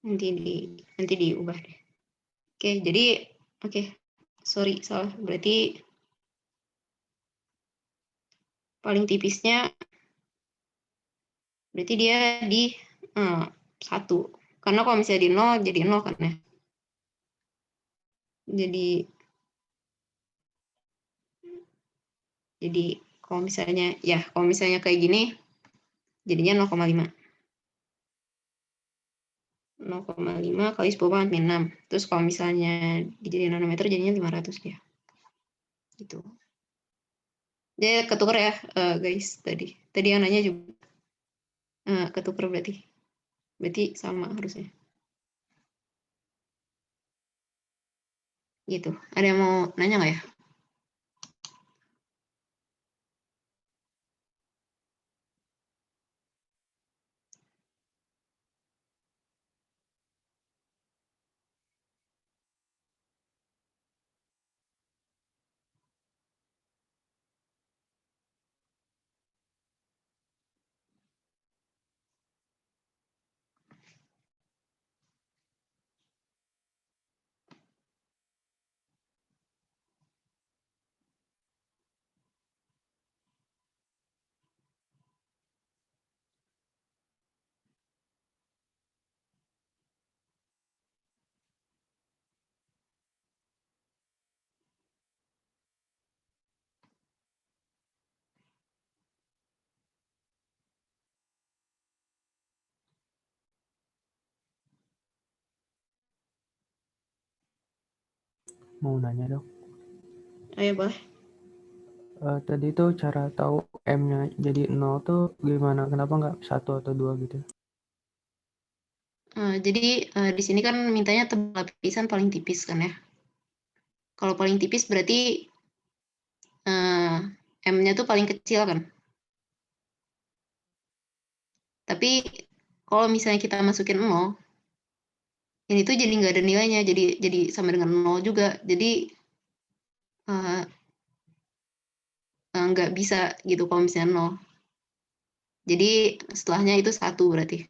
Nanti diubah deh. Oke, jadi sorry salah. Berarti paling tipisnya berarti dia di 1. Karena kalau misalnya di 0 jadi 0 kan ya. Jadi kalau misalnya kayak gini jadinya 0,5. 0,5 kali 10 pangkat min 6. Terus kalau misalnya dijadiin nanometer jadinya 500 dia. Gitu. Dia ketuker ya guys tadi. Tadi yang nanya juga ketuker berarti. Berarti sama harusnya. Gitu. Ada yang mau nanya nggak ya? Mau nanya dong. Ayo boleh. Tadi tuh cara tahu M-nya jadi 0 tuh gimana? Kenapa nggak 1 atau 2 gitu? Jadi di sini kan mintanya tebal lapisan paling tipis kan ya. Kalau paling tipis berarti M-nya tuh paling kecil kan. Tapi kalau misalnya kita masukin 0, ini tuh jadi nggak ada nilainya, jadi sama dengan 0 juga. Jadi nggak bisa gitu kalau misalnya 0. Jadi setelahnya itu 1 berarti.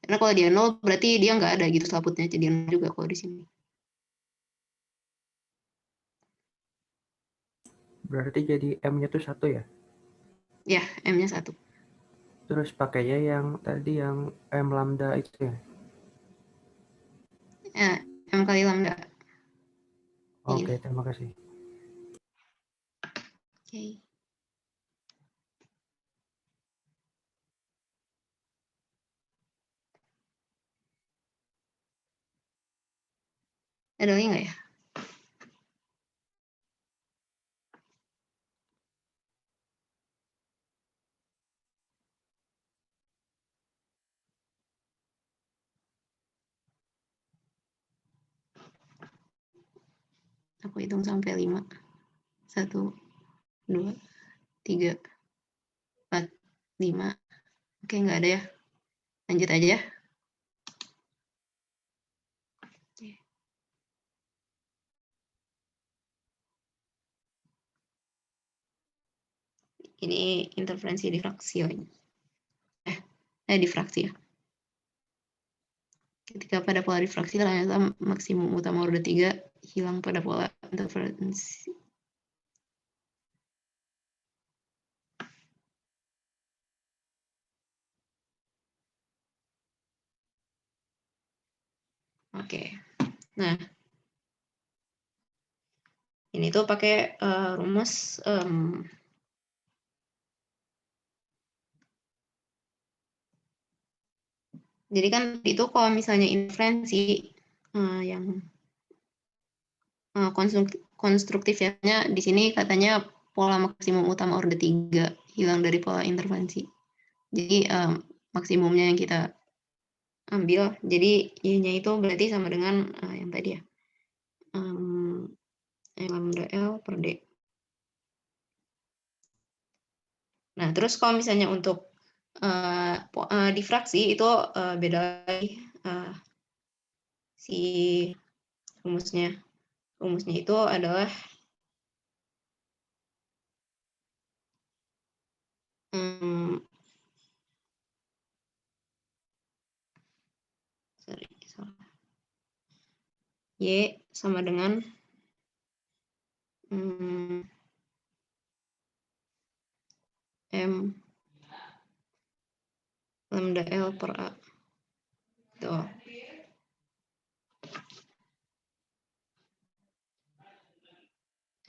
Karena kalau dia 0 berarti dia nggak ada gitu selaputnya, jadi 0 juga kalau di sini. Berarti jadi M-nya tuh 1 ya? Ya, M-nya 1. Terus pakainya yang tadi yang M lambda itu ya? M kali lambda. Oke, terima kasih. Oke. Ada lagi nggak ya? Aku hitung sampai 5. 1, 2, 3, 4, 5. Oke, nggak ada ya. Lanjut aja ya. ini interferensi difraksi lagi. Difraksi ya. Ketika pada pola difraksi ternyata maksimum utama order 3 hilang pada pola interferensi. Oke. Nah, ini tuh pakai rumus jadi kan itu kalau misalnya interferensi yang konstruktifnya di sini katanya pola maksimum utama order 3 hilang dari pola interferensi. Jadi maksimumnya yang kita ambil, jadi Y-nya itu berarti sama dengan yang tadi ya, lambda L per D. Nah, terus kalau misalnya untuk difraksi itu beda lagi si rumusnya. Rumusnya itu adalah Y sama dengan M lambda L per A. Tuh.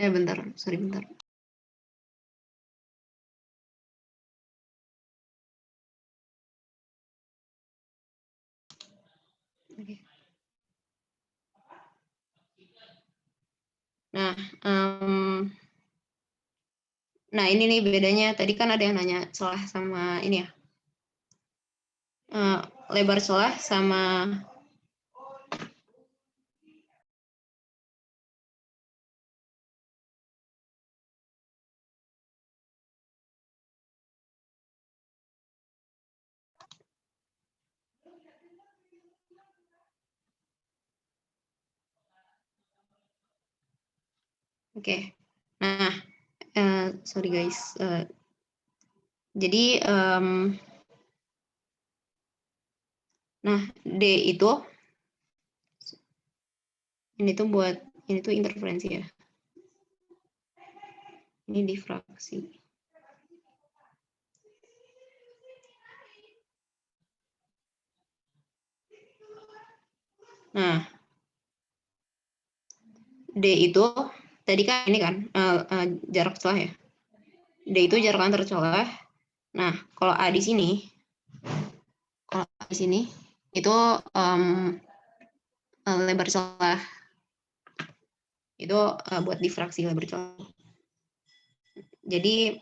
Bentar, sorry bentar. Oke. Nah ini nih bedanya. Tadi kan ada yang nanya celah sama ini ya. Lebar celah sama Oke. Nah, sorry guys. Jadi, nah D itu, ini tuh interferensi ya. Ini difraksi. Nah, D itu tadi kan ini kan jarak celah ya. D itu jarak antar celah. Nah, kalau A di sini, itu lebar celah. Itu buat difraksi lebar celah. Jadi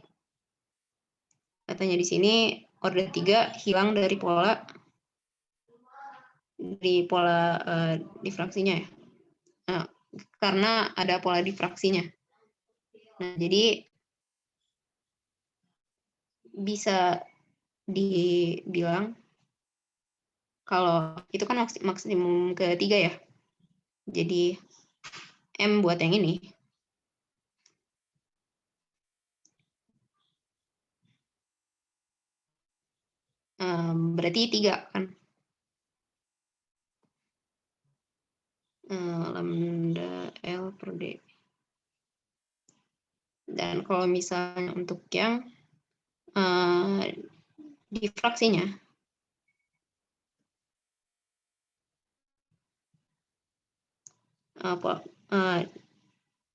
katanya di sini order 3 hilang dari pola difraksinya ya. Nah, karena ada pola difraksinya. Nah, jadi bisa dibilang kalau itu kan maksimum ketiga ya. Jadi M buat yang ini berarti 3 kan. Lambda L per D. Dan kalau misalnya untuk yang difraksinya,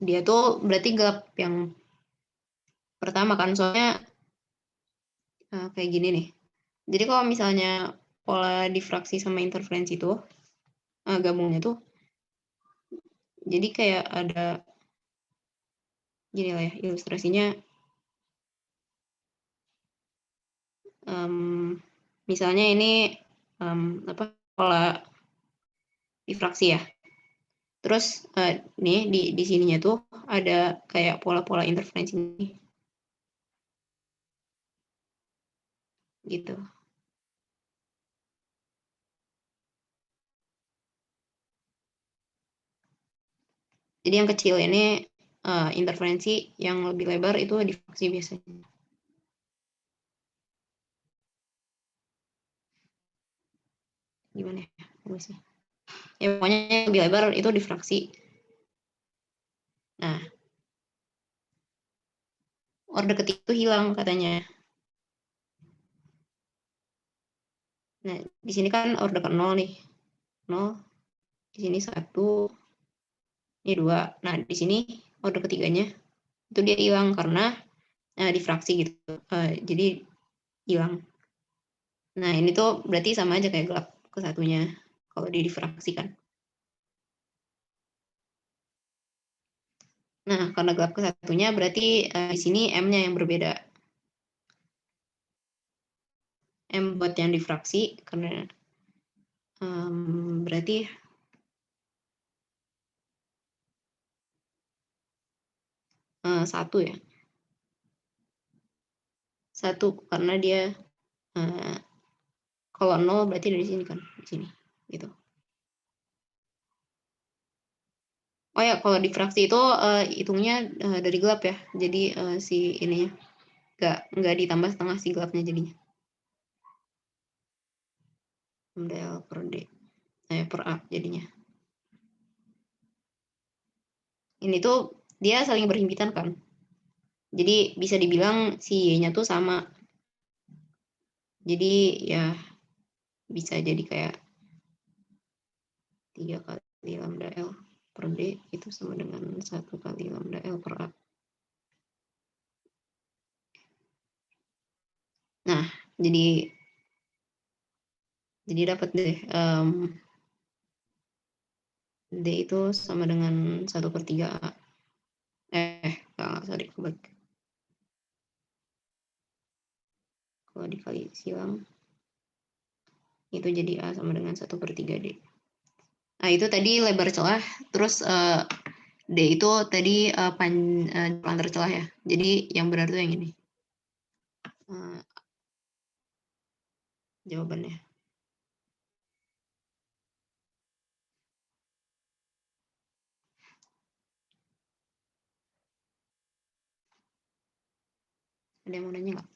dia tuh berarti gelap yang pertama kan, soalnya kayak gini nih. Jadi kalau misalnya pola difraksi sama interferensi itu gabungnya tuh, jadi kayak ada gini lah ya ilustrasinya. Misalnya ini pola difraksi ya. Terus nih di sininya tuh ada kayak pola-pola interferensi nih. Gitu. Jadi yang kecil ini interferensi, yang lebih lebar itu difraksi biasanya. gimana ya rumusnya? Ya pokoknya yang lebih lebar itu difraksi. Nah, orde ketiga itu hilang katanya. Nah, di sini kan orde ke 0 nih. 0, di sini 1, ini 2. Nah, di sini orde ketiganya itu dia hilang karena difraksi gitu. Jadi hilang. Nah, ini tuh berarti sama aja kayak gelap ke satunya kalau difraksikan. Nah, karena gelap ke satunya berarti di sini M-nya yang berbeda. M buat yang difraksi karena berarti satu ya. Satu karena dia kalau 0 berarti dari sini kan, di sini gitu. Oh ya, kalau difraksi itu hitungnya dari gelap ya. Jadi si ininya nggak ditambah setengah si gelapnya jadinya. MDL per D. Per A jadinya. Ini tuh dia saling berhimpitan kan. Jadi bisa dibilang si Y-nya tuh sama. Jadi ya bisa jadi kayak 3 kali lambda L per D itu sama dengan 1 kali lambda L per A. Nah, jadi dapat deh D itu sama dengan 1/3 A. Sorry, kebalik. Kalau dikali silang, itu jadi A sama dengan 1/3 D. Nah, itu tadi lebar celah, terus D itu tadi panjang tercelah ya. Jadi yang benar itu yang ini. Jawabannya. Ada yang mau nanya nggak?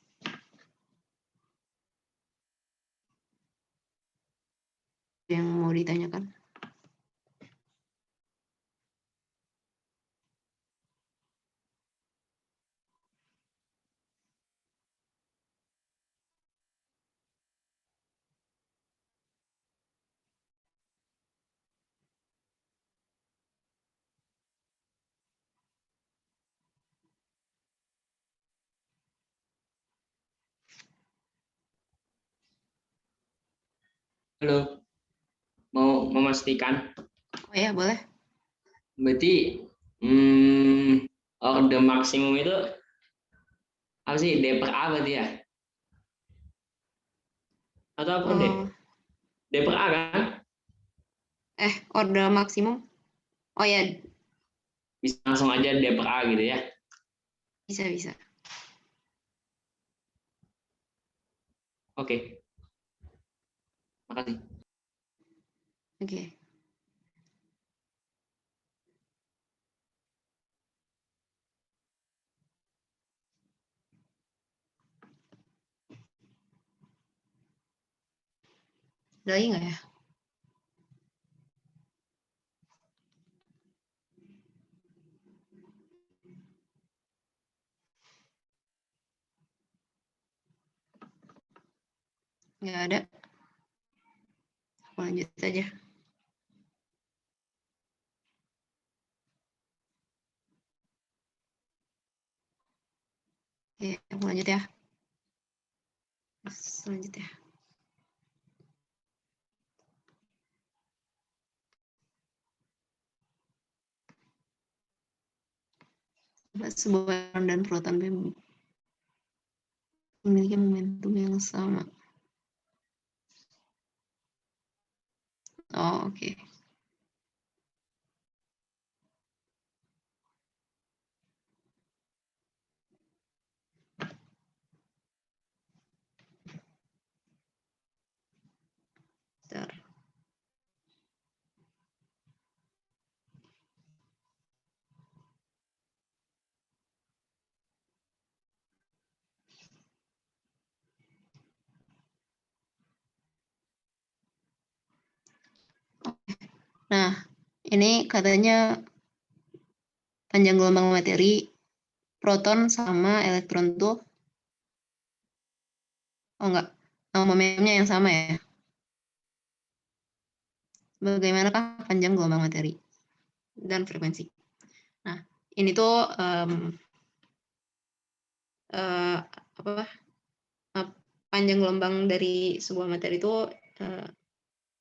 Yang mau ditanyakan? Halo, mau memastikan. Oh ya, boleh. Berarti orde maksimum itu apa sih? D per A berarti ya? Atau apa D? D per A kan? Orde maksimum. Oh ya, Bisa langsung aja D per A gitu ya? bisa. Oke. Makasih. Oke. Ada lagi nggak ya? Nggak ada. Lanjut aja. Oke, lanjut ya. Selanjutnya. Sebuah elektron dan proton memiliki momentum yang sama. Oh, oke. Bentar. Nah, ini katanya panjang gelombang materi proton sama elektron tuh, oh enggak, momentumnya yang sama ya. Bagaimanakah panjang gelombang materi dan frekuensi? Nah, ini tuh panjang gelombang dari sebuah materi itu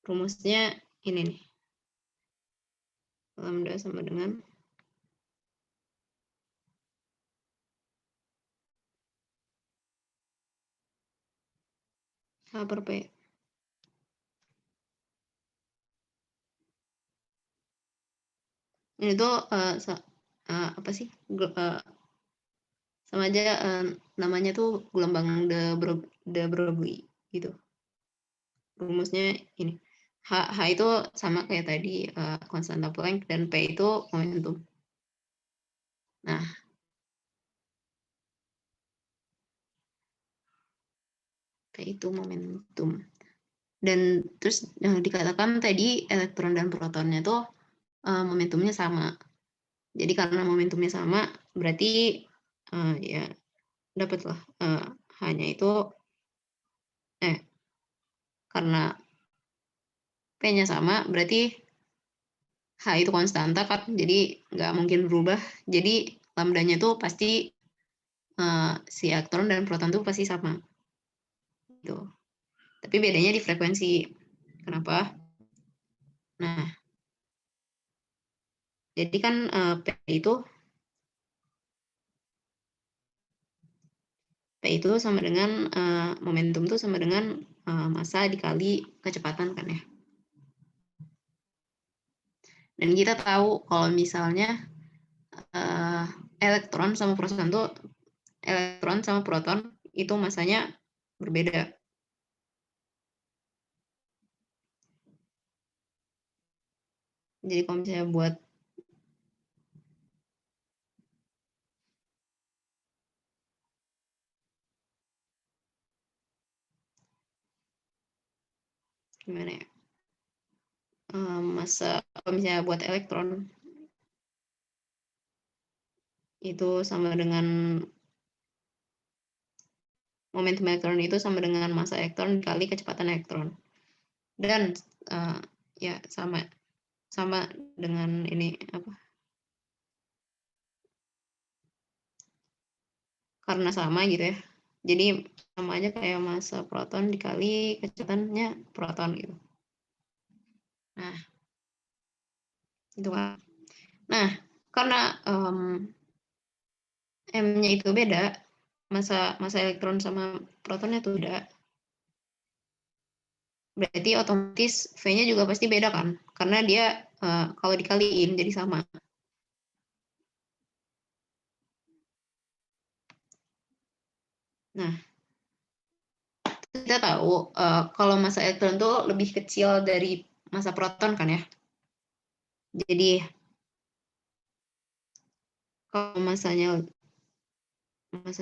rumusnya ini nih. Lambda sama dengan H per P. Ini tuh apa sih? Sama aja namanya tuh gelombang de Broglie gitu. Rumusnya ini. H itu sama kayak tadi konstanta Planck, dan P itu momentum. Nah, P itu momentum. Dan terus dikatakan tadi elektron dan protonnya tuh momentumnya sama. Jadi karena momentumnya sama, berarti ya dapatlah hanya itu karena P-nya sama, berarti H itu konstanta kan, jadi nggak mungkin berubah. Jadi lambdanya tuh pasti si elektron dan proton tuh pasti sama. Gitu. Tapi bedanya di frekuensi. Kenapa? Nah, jadi kan P itu sama dengan momentum tuh sama dengan massa dikali kecepatan kan ya. Dan kita tahu kalau misalnya elektron sama proton itu massanya berbeda. Jadi kalau misalnya buat gimana ya? Massa kalau misalnya buat elektron itu sama dengan momentum elektron itu sama dengan massa elektron dikali kecepatan elektron. Dan ya sama dengan ini apa? Karena sama gitu ya. Jadi sama aja kayak massa proton dikali kecepatannya proton gitu. Nah, itu kan. Nah, karena M-nya itu beda, massa elektron sama protonnya itu beda. Berarti otomatis V-nya juga pasti beda kan? Karena dia kalau dikaliin jadi sama. Nah, kita tahu kalau massa elektron itu lebih kecil dari massa proton kan ya. Jadi kalau massanya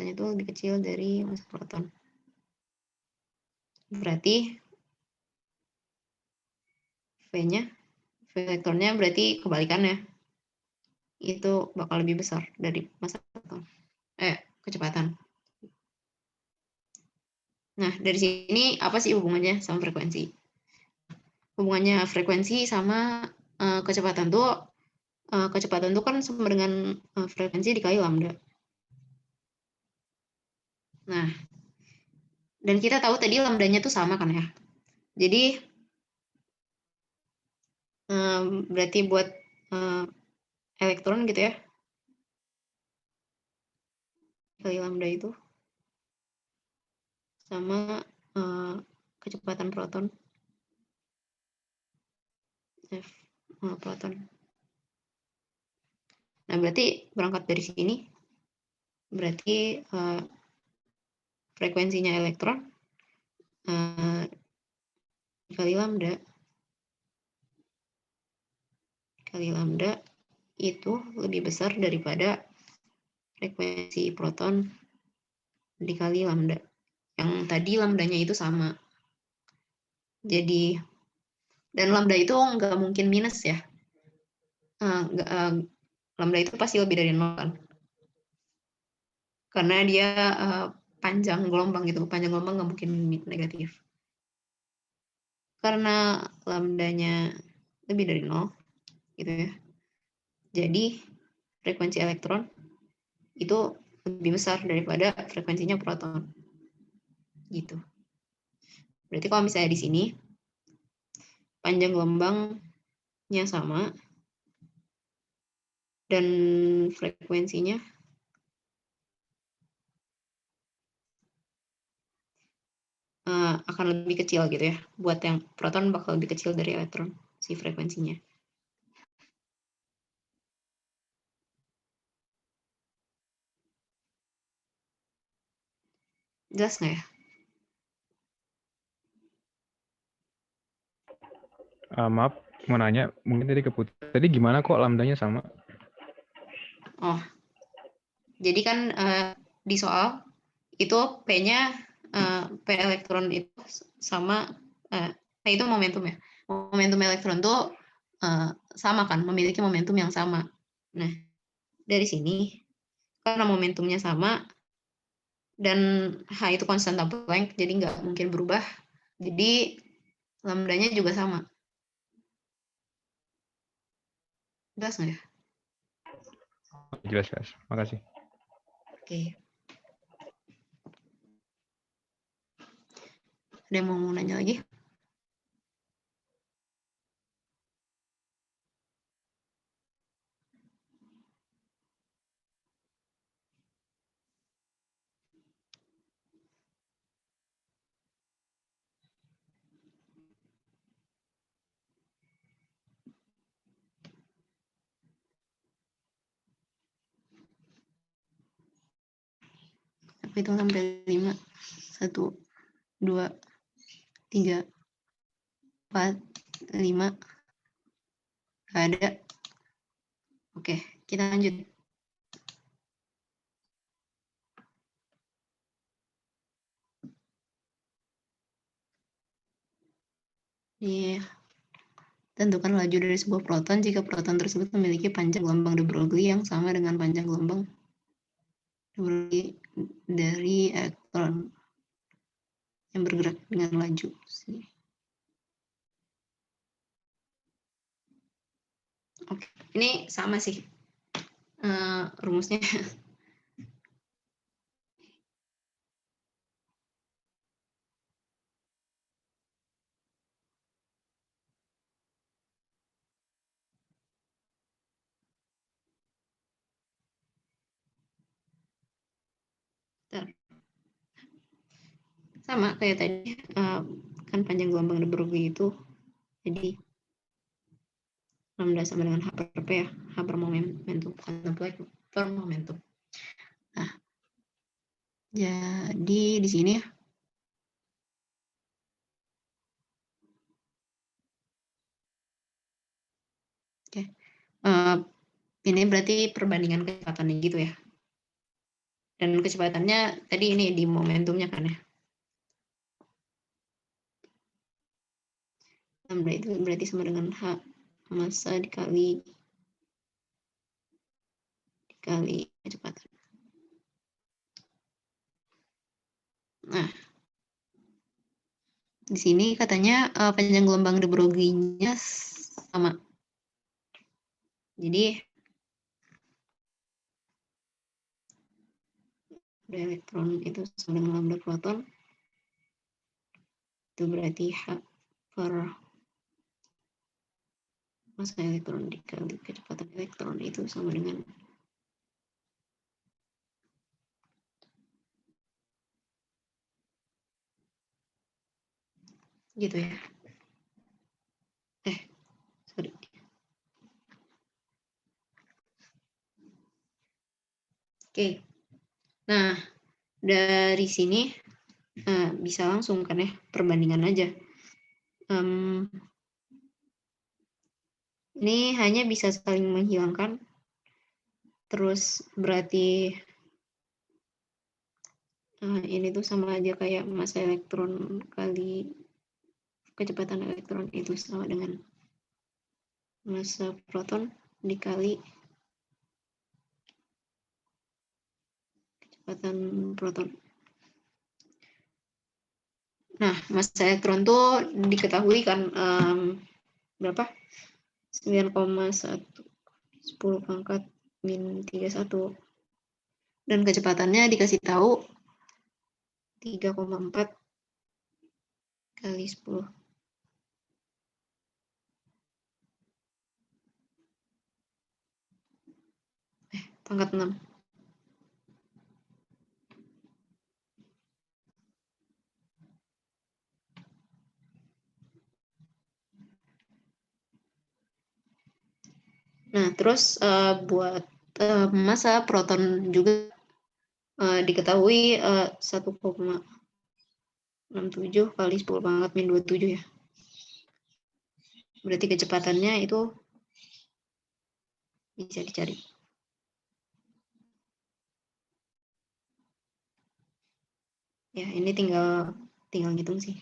itu lebih kecil dari massa proton. Berarti V elektronnya berarti kebalikannya. Itu bakal lebih besar dari massa proton. Kecepatan. Nah, dari sini apa sih hubungannya sama frekuensi? Hubungannya frekuensi sama kecepatan tuh kan sama dengan frekuensi dikali lambda. Nah, dan kita tahu tadi lambdanya tuh sama kan ya. Jadi berarti buat elektron gitu ya, kali lambda itu sama kecepatan proton F proton. Nah, berarti berangkat dari sini, berarti frekuensinya elektron kali lambda itu lebih besar daripada frekuensi proton dikali lambda. Yang tadi lambdanya itu sama. Jadi Dan lambda itu nggak mungkin minus ya. Lambda itu pasti lebih dari 0 kan. Karena dia panjang gelombang gitu. Panjang gelombang nggak mungkin negatif. Karena lambdanya lebih dari 0 gitu ya. Jadi frekuensi elektron itu lebih besar daripada frekuensinya proton. Gitu. Berarti kalau misalnya di sini panjang gelombangnya sama dan frekuensinya akan lebih kecil gitu ya. Buat yang proton bakal lebih kecil dari elektron si frekuensinya. Jelas nggak ya? Maaf, mau nanya, mungkin tadi keputih. Tadi gimana kok lambdanya sama? Oh, jadi kan di soal itu P-nya P elektron itu sama P itu momentum ya. Momentum elektron itu sama kan, memiliki momentum yang sama. Nah, dari sini karena momentumnya sama dan H itu konstan Planck, jadi nggak mungkin berubah. Jadi lambdanya juga sama. Jelas nggak ya? Jelas. Makasih. Oke. Ada yang mau nanya lagi? Itu sampai 5. 1, 2, 3, 4, 5. Nggak ada. Oke, kita lanjut. Tentukan laju dari sebuah proton jika proton tersebut memiliki panjang gelombang de Broglie yang sama dengan panjang gelombang de Broglie dari elektron yang bergerak dengan laju. Oke, ini sama sih rumusnya. Sama kayak tadi, kan panjang gelombang de Broglie itu, jadi lambda sama dengan H per P ya, H per momentum, per momentum. Nah, jadi di sini oke. Ini berarti perbandingan kecepatannya gitu ya. Dan kecepatannya tadi ini di momentumnya kan ya. Lambda itu berarti sama dengan H massa dikali kecepatan. Nah, di sini katanya panjang gelombang de Broglie-nya sama. Jadi ada elektron itu sama dengan lambda proton. Itu berarti H per massa elektron dikali kecepatan elektron itu sama dengan gitu ya. Sorry. Oke. Nah, dari sini bisa langsung kan ya, perbandingan aja. Ini hanya bisa saling menghilangkan. Terus berarti ini tuh sama aja kayak massa elektron kali kecepatan elektron itu sama dengan massa proton dikali kecepatan proton. Nah, massa elektron tuh diketahui kan berapa? 9,1 10 pangkat min 31. Dan kecepatannya dikasih tahu 3,4 kali 10. Pangkat 6. Nah, terus buat massa proton juga diketahui 1,67 kali 10 pangkat min 27 ya. Berarti kecepatannya itu bisa dicari. Ya, ini tinggal ngitung sih.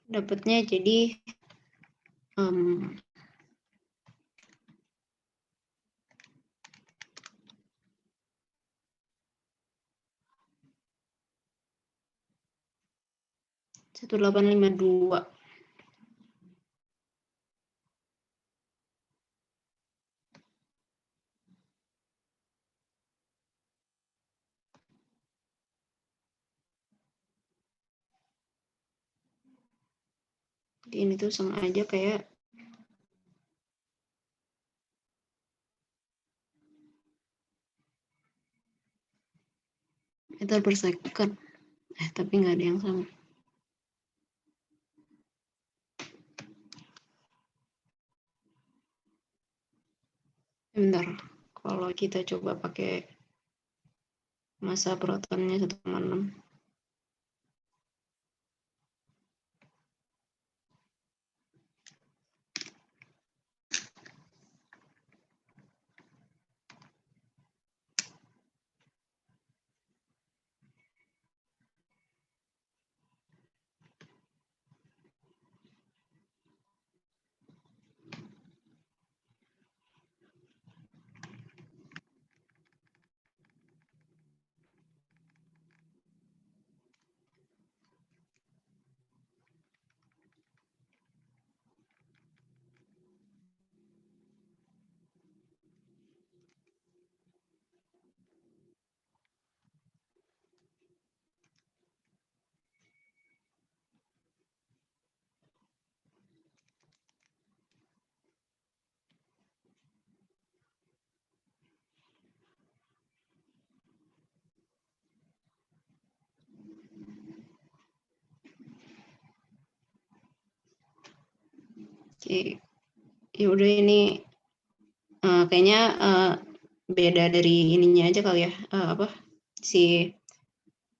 Dapatnya jadi 1852. Jadi ini tuh sama aja kayak meter per second. Tapi nggak ada yang sama. Bentar, kalau kita coba pakai massa protonnya 1,6. Oke, ya udah ini kayaknya beda dari ininya aja kali ya,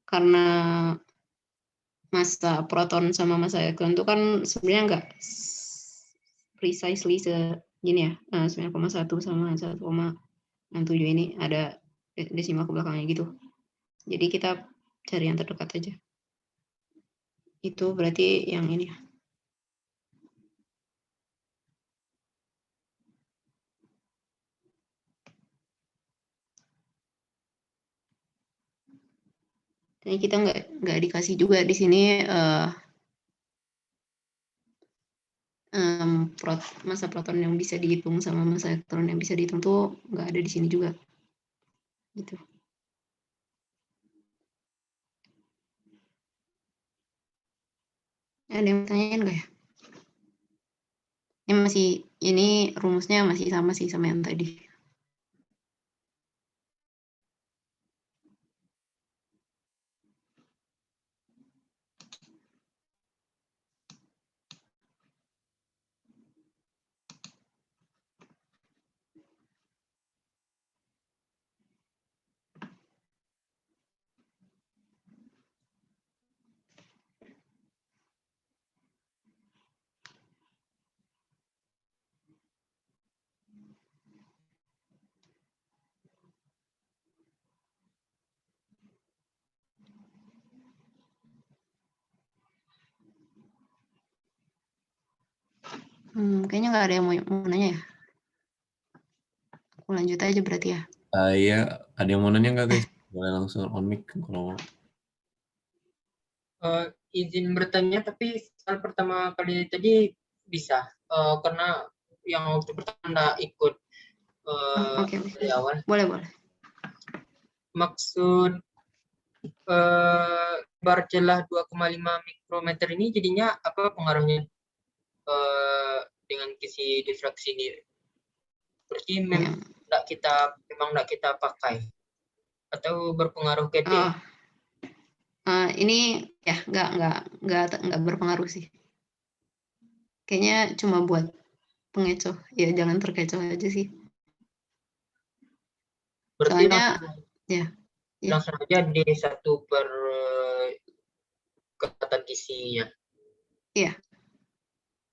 karena massa proton sama massa elektron itu kan sebenarnya nggak precisely segini ya, 9,1 sama 1,67 ini ada desimal ke belakangnya gitu. Jadi kita cari yang terdekat aja. Itu berarti yang ini. Ini kita nggak dikasih juga di sini massa proton yang bisa dihitung sama massa elektron yang bisa dihitung tuh nggak ada di sini juga. Gitu. Ada yang tanyain nggak ya? Ini rumusnya masih sama sih sama yang tadi. Kayaknya nggak ada yang mau nanya ya. Aku lanjut aja berarti ya. Iya, ada yang mau nanya nggak guys? Boleh langsung on mic kalau Izin bertanya, tapi soal pertama kali tadi bisa, karena yang waktu pertama nggak ikut Oke. dari awal. Boleh. Maksud bar celah 2,5 mikrometer ini jadinya apa pengaruhnya dengan kisi difraksi ini? Berarti memang nggak kita pakai atau berpengaruh ke D? Ini ya nggak berpengaruh sih. Kayaknya cuma buat pengecoh. Ya jangan terkecoh aja sih. Berarti Soalnya langsung aja D1 per kekuatan kisinya. Iya.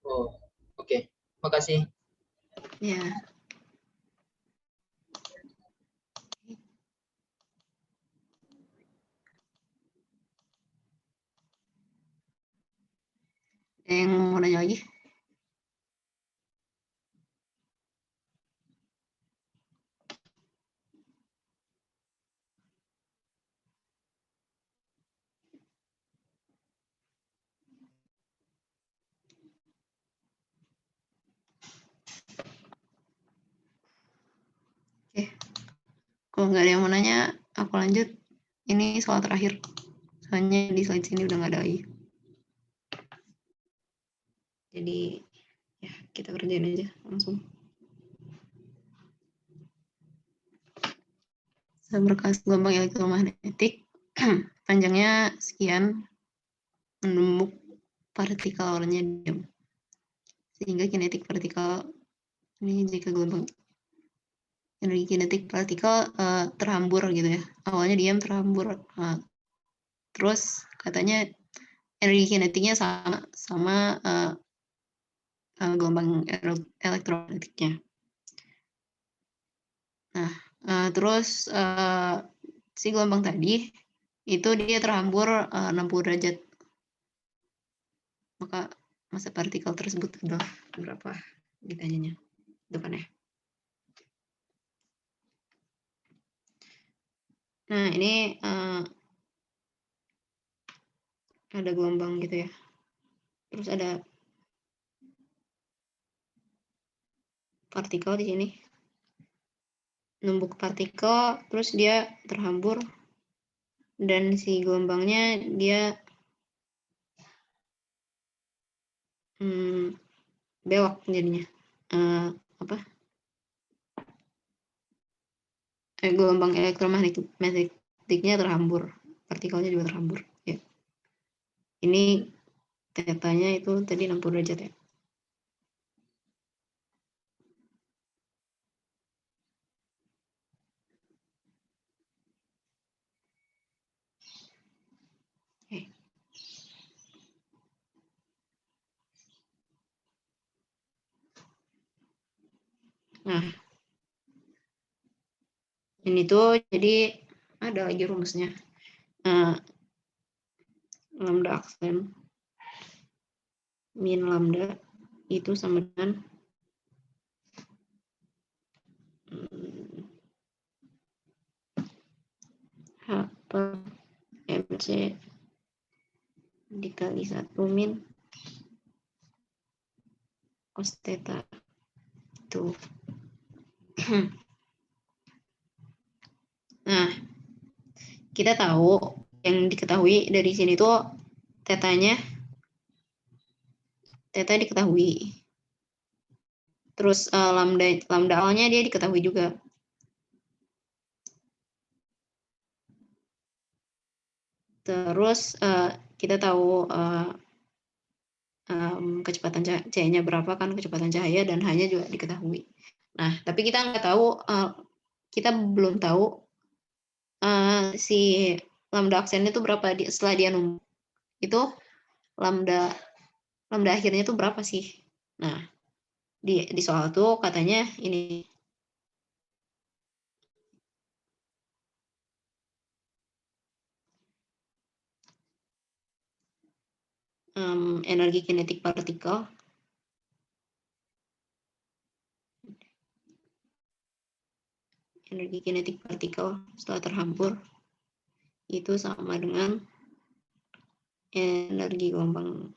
Oh, oke. Makasih. Ya. Ada yang mau nanya lagi? Oke. Kalau nggak ada yang mau nanya, aku lanjut. Ini soal terakhir. Soalnya di slide sini udah nggak ada lagi. Jadi ya kita kerjain aja langsung. Seberkas gelombang elektromagnetik panjangnya sekian, menumbuk partikel awalnya diam. Sehingga kinetik partikel ini jika gelombang energi kinetik partikel terhambur gitu ya. Awalnya diam terhambur. Terus katanya energi kinetiknya sama gelombang elektromagnetiknya. Nah, terus si gelombang tadi itu dia terhambur 60 derajat. Maka massa partikel tersebut adalah berapa ditanyanya depannya. Nah, ini ada gelombang gitu ya. Terus ada partikel di sini. Numbuk partikel, terus dia terhambur dan si gelombangnya dia belok jadinya. Gelombang elektromagnetiknya terhambur, partikelnya juga terhambur. Ya. Ini tetanya itu tadi 60 derajat ya. Oke. Nah, ini tuh jadi ada lagi rumusnya. Lambda aksen min lambda itu sama dengan H per M C dikali 1 min cos theta itu. Nah, kita tahu yang diketahui dari sini tuh theta diketahui. Terus lambda awalnya dia diketahui juga. Terus kita tahu kecepatan C-nya berapa kan, kecepatan cahaya, dan H-nya juga diketahui. Nah, tapi kita nggak tahu, kita belum tahu si lambda aksennya itu berapa setelah dia numpuk. Itu lambda akhirnya itu berapa sih? Nah, di soal itu katanya ini. Energi kinetik partikel setelah terhampur itu sama dengan energi gelombang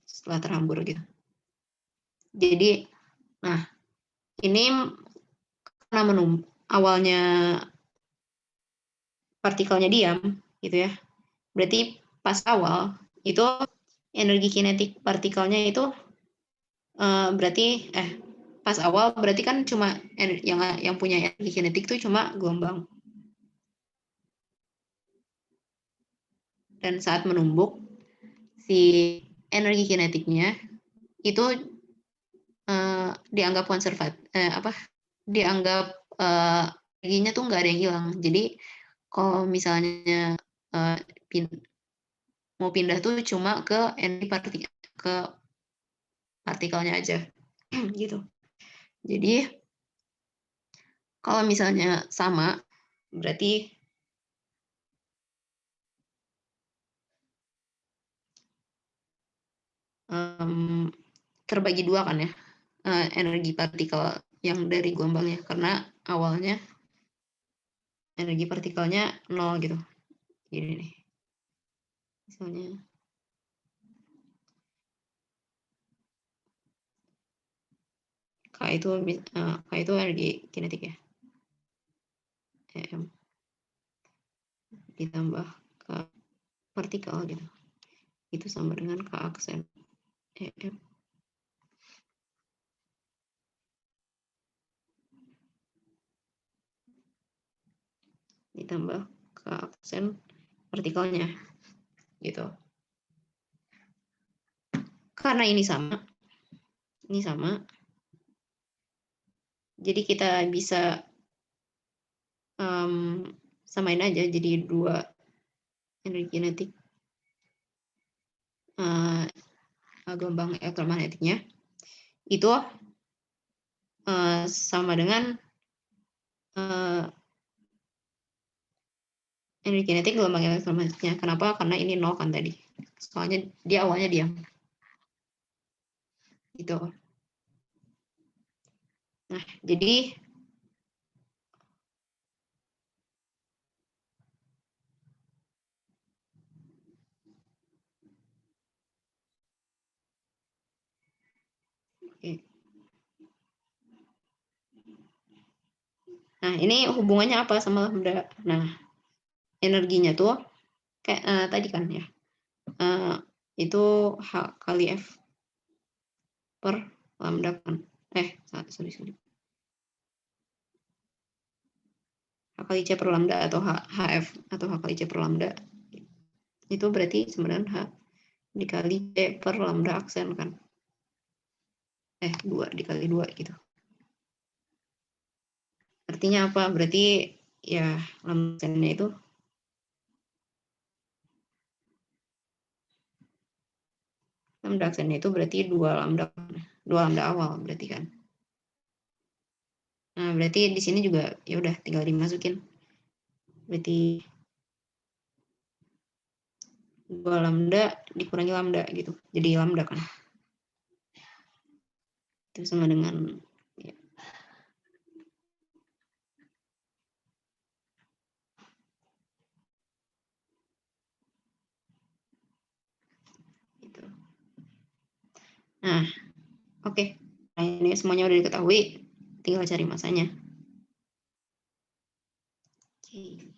setelah terhampur gitu. Jadi, nah ini karena awalnya partikelnya diam gitu ya. Berarti pas awal itu energi kinetik partikelnya itu berarti pas awal berarti kan cuma yang punya energi kinetik itu cuma gelombang. Dan saat menumbuk si energi kinetiknya itu dianggap dianggap energinya tuh nggak ada yang hilang. Jadi kalau misalnya mau pindah tuh cuma ke energi partikelnya aja gitu. Jadi kalau misalnya sama berarti terbagi dua kan ya energi partikel yang dari gelombangnya, karena awalnya energi partikelnya 0 gitu. Gini nih. Misalnya K itu energi kinetik ya. EM ditambah K partikel gitu. Itu sama dengan K aksen EM ditambah K aksen partikelnya gitu. Karena ini sama, jadi kita bisa samain aja jadi dua energi kinetik gelombang elektromagnetiknya itu sama dengan energi kinetik gelombang elektromagnetiknya. Kenapa? Karena ini 0 kan tadi. Soalnya dia awalnya diam. Gitu. Nah, jadi nah, ini hubungannya apa sama lambda? Nah, energinya tuh kayak tadi kan ya. Itu H kali F per lambda kan. Sorry. H kali C per lambda atau HF atau H kali C per lambda. Itu berarti sama dengan H dikali C per lambda aksen kan. 2 dikali 2 gitu. Artinya apa? Berarti ya lambda aksennya itu berarti 2 lambda awal berarti kan. Nah, berarti di sini juga ya udah tinggal dimasukin. Berarti 2 lambda dikurangi lambda gitu. Jadi lambda kan. Itu sama dengan ya. Nah, oke. Nah, ini semuanya udah diketahui, tinggal cari masanya. Oke.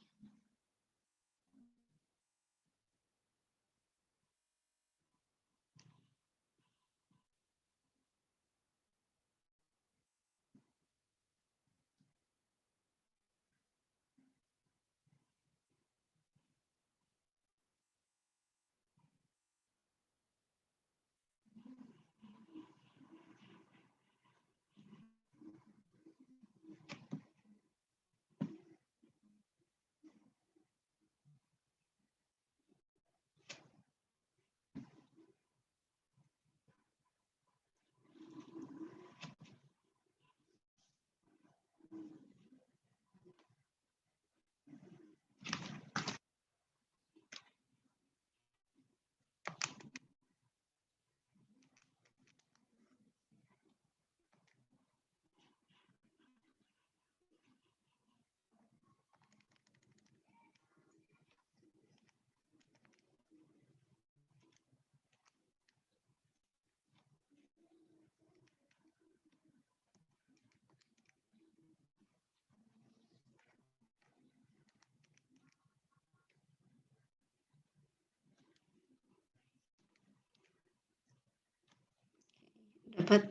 Dapat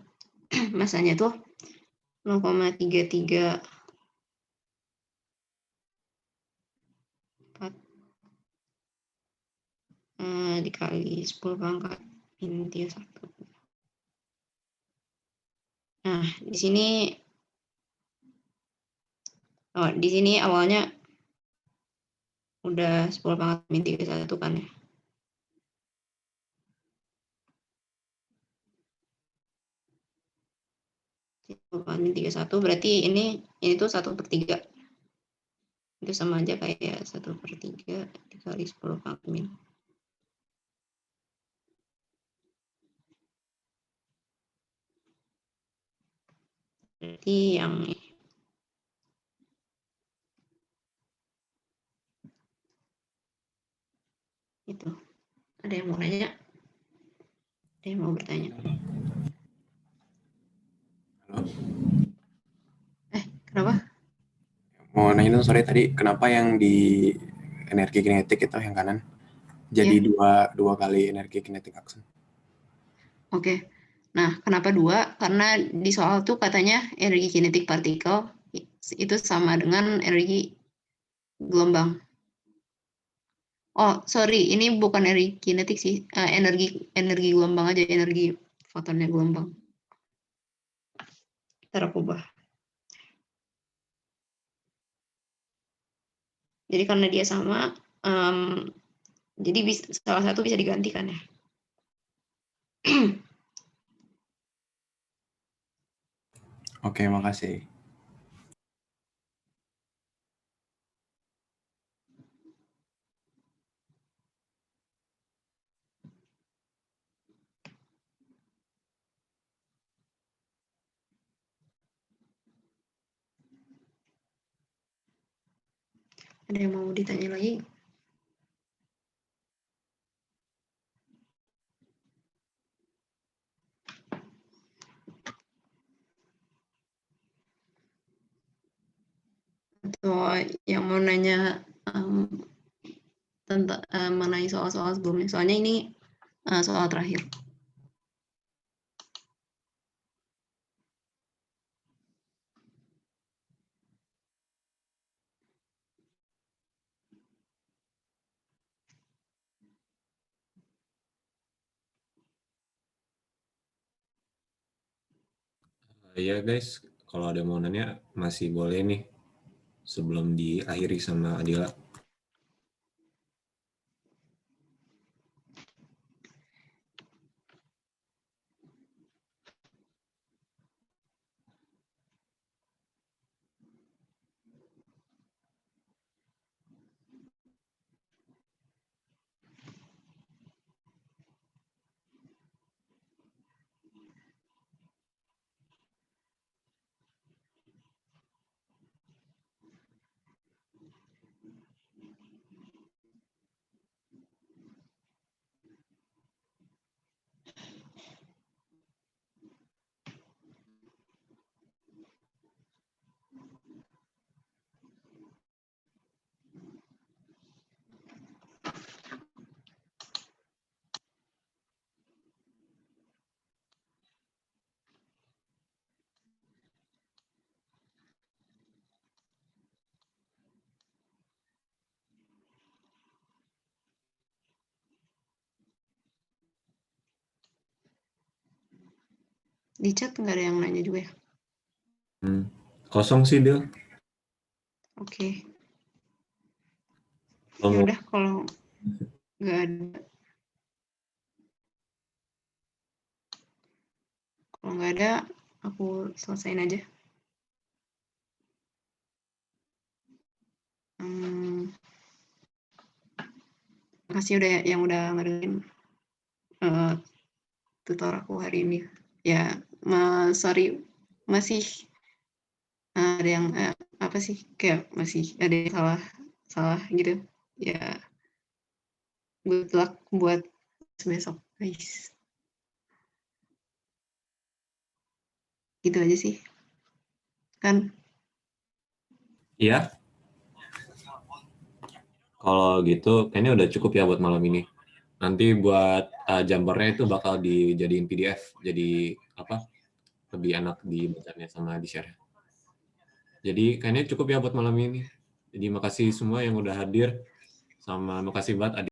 masanya tuh 0,334 dikali 10 pangkat min 31. Nah, di sini awalnya udah 10 pangkat min 31 kan ya. Min 31 berarti ini tuh 1/3. Itu sama aja kayak 1/3 dikali 10 pangkat min. Berarti yang itu. Ada yang mau nanya? Ada yang mau bertanya? Halo. Kenapa? Mau nanya dong, sorry tadi kenapa yang di energi kinetik itu yang kanan jadi dua kali energi kinetik action? Oke. Nah, kenapa 2? Karena di soal tuh katanya energi kinetik partikel itu sama dengan energi gelombang. Oh, sorry, ini bukan energi kinetik sih, energi gelombang aja, energi fotonnya gelombang. Ntar aku ubah. Jadi karena dia sama, jadi salah satu bisa digantikan ya. Oke, makasih. Ada yang mau ditanya lagi? Atau yang mau nanya tentang mengenai soal-soal sebelumnya? Soalnya ini soal terakhir. Ya guys, kalau ada mau nanya masih boleh nih sebelum diakhiri sama Adila. Di chat nggak ada yang nanya juga ya? Kosong sih, Del. Oke. Kalau Ya mau- udah kalau nggak ada, aku selesain aja. Makasih yang udah ngedengerin tutor aku hari ini. Ya, sorry masih ada yang apa sih, kayak masih ada yang salah gitu. Ya, good luck buat besok, guys. Gitu aja sih. Kan? Iya. Kalau gitu, kayaknya udah cukup ya buat malam ini. Nanti buat jampernya itu bakal dijadiin PDF, jadi lebih enak dibacanya sama di-share. Jadi kayaknya cukup ya buat malam ini. Jadi makasih semua yang udah hadir, sama makasih banget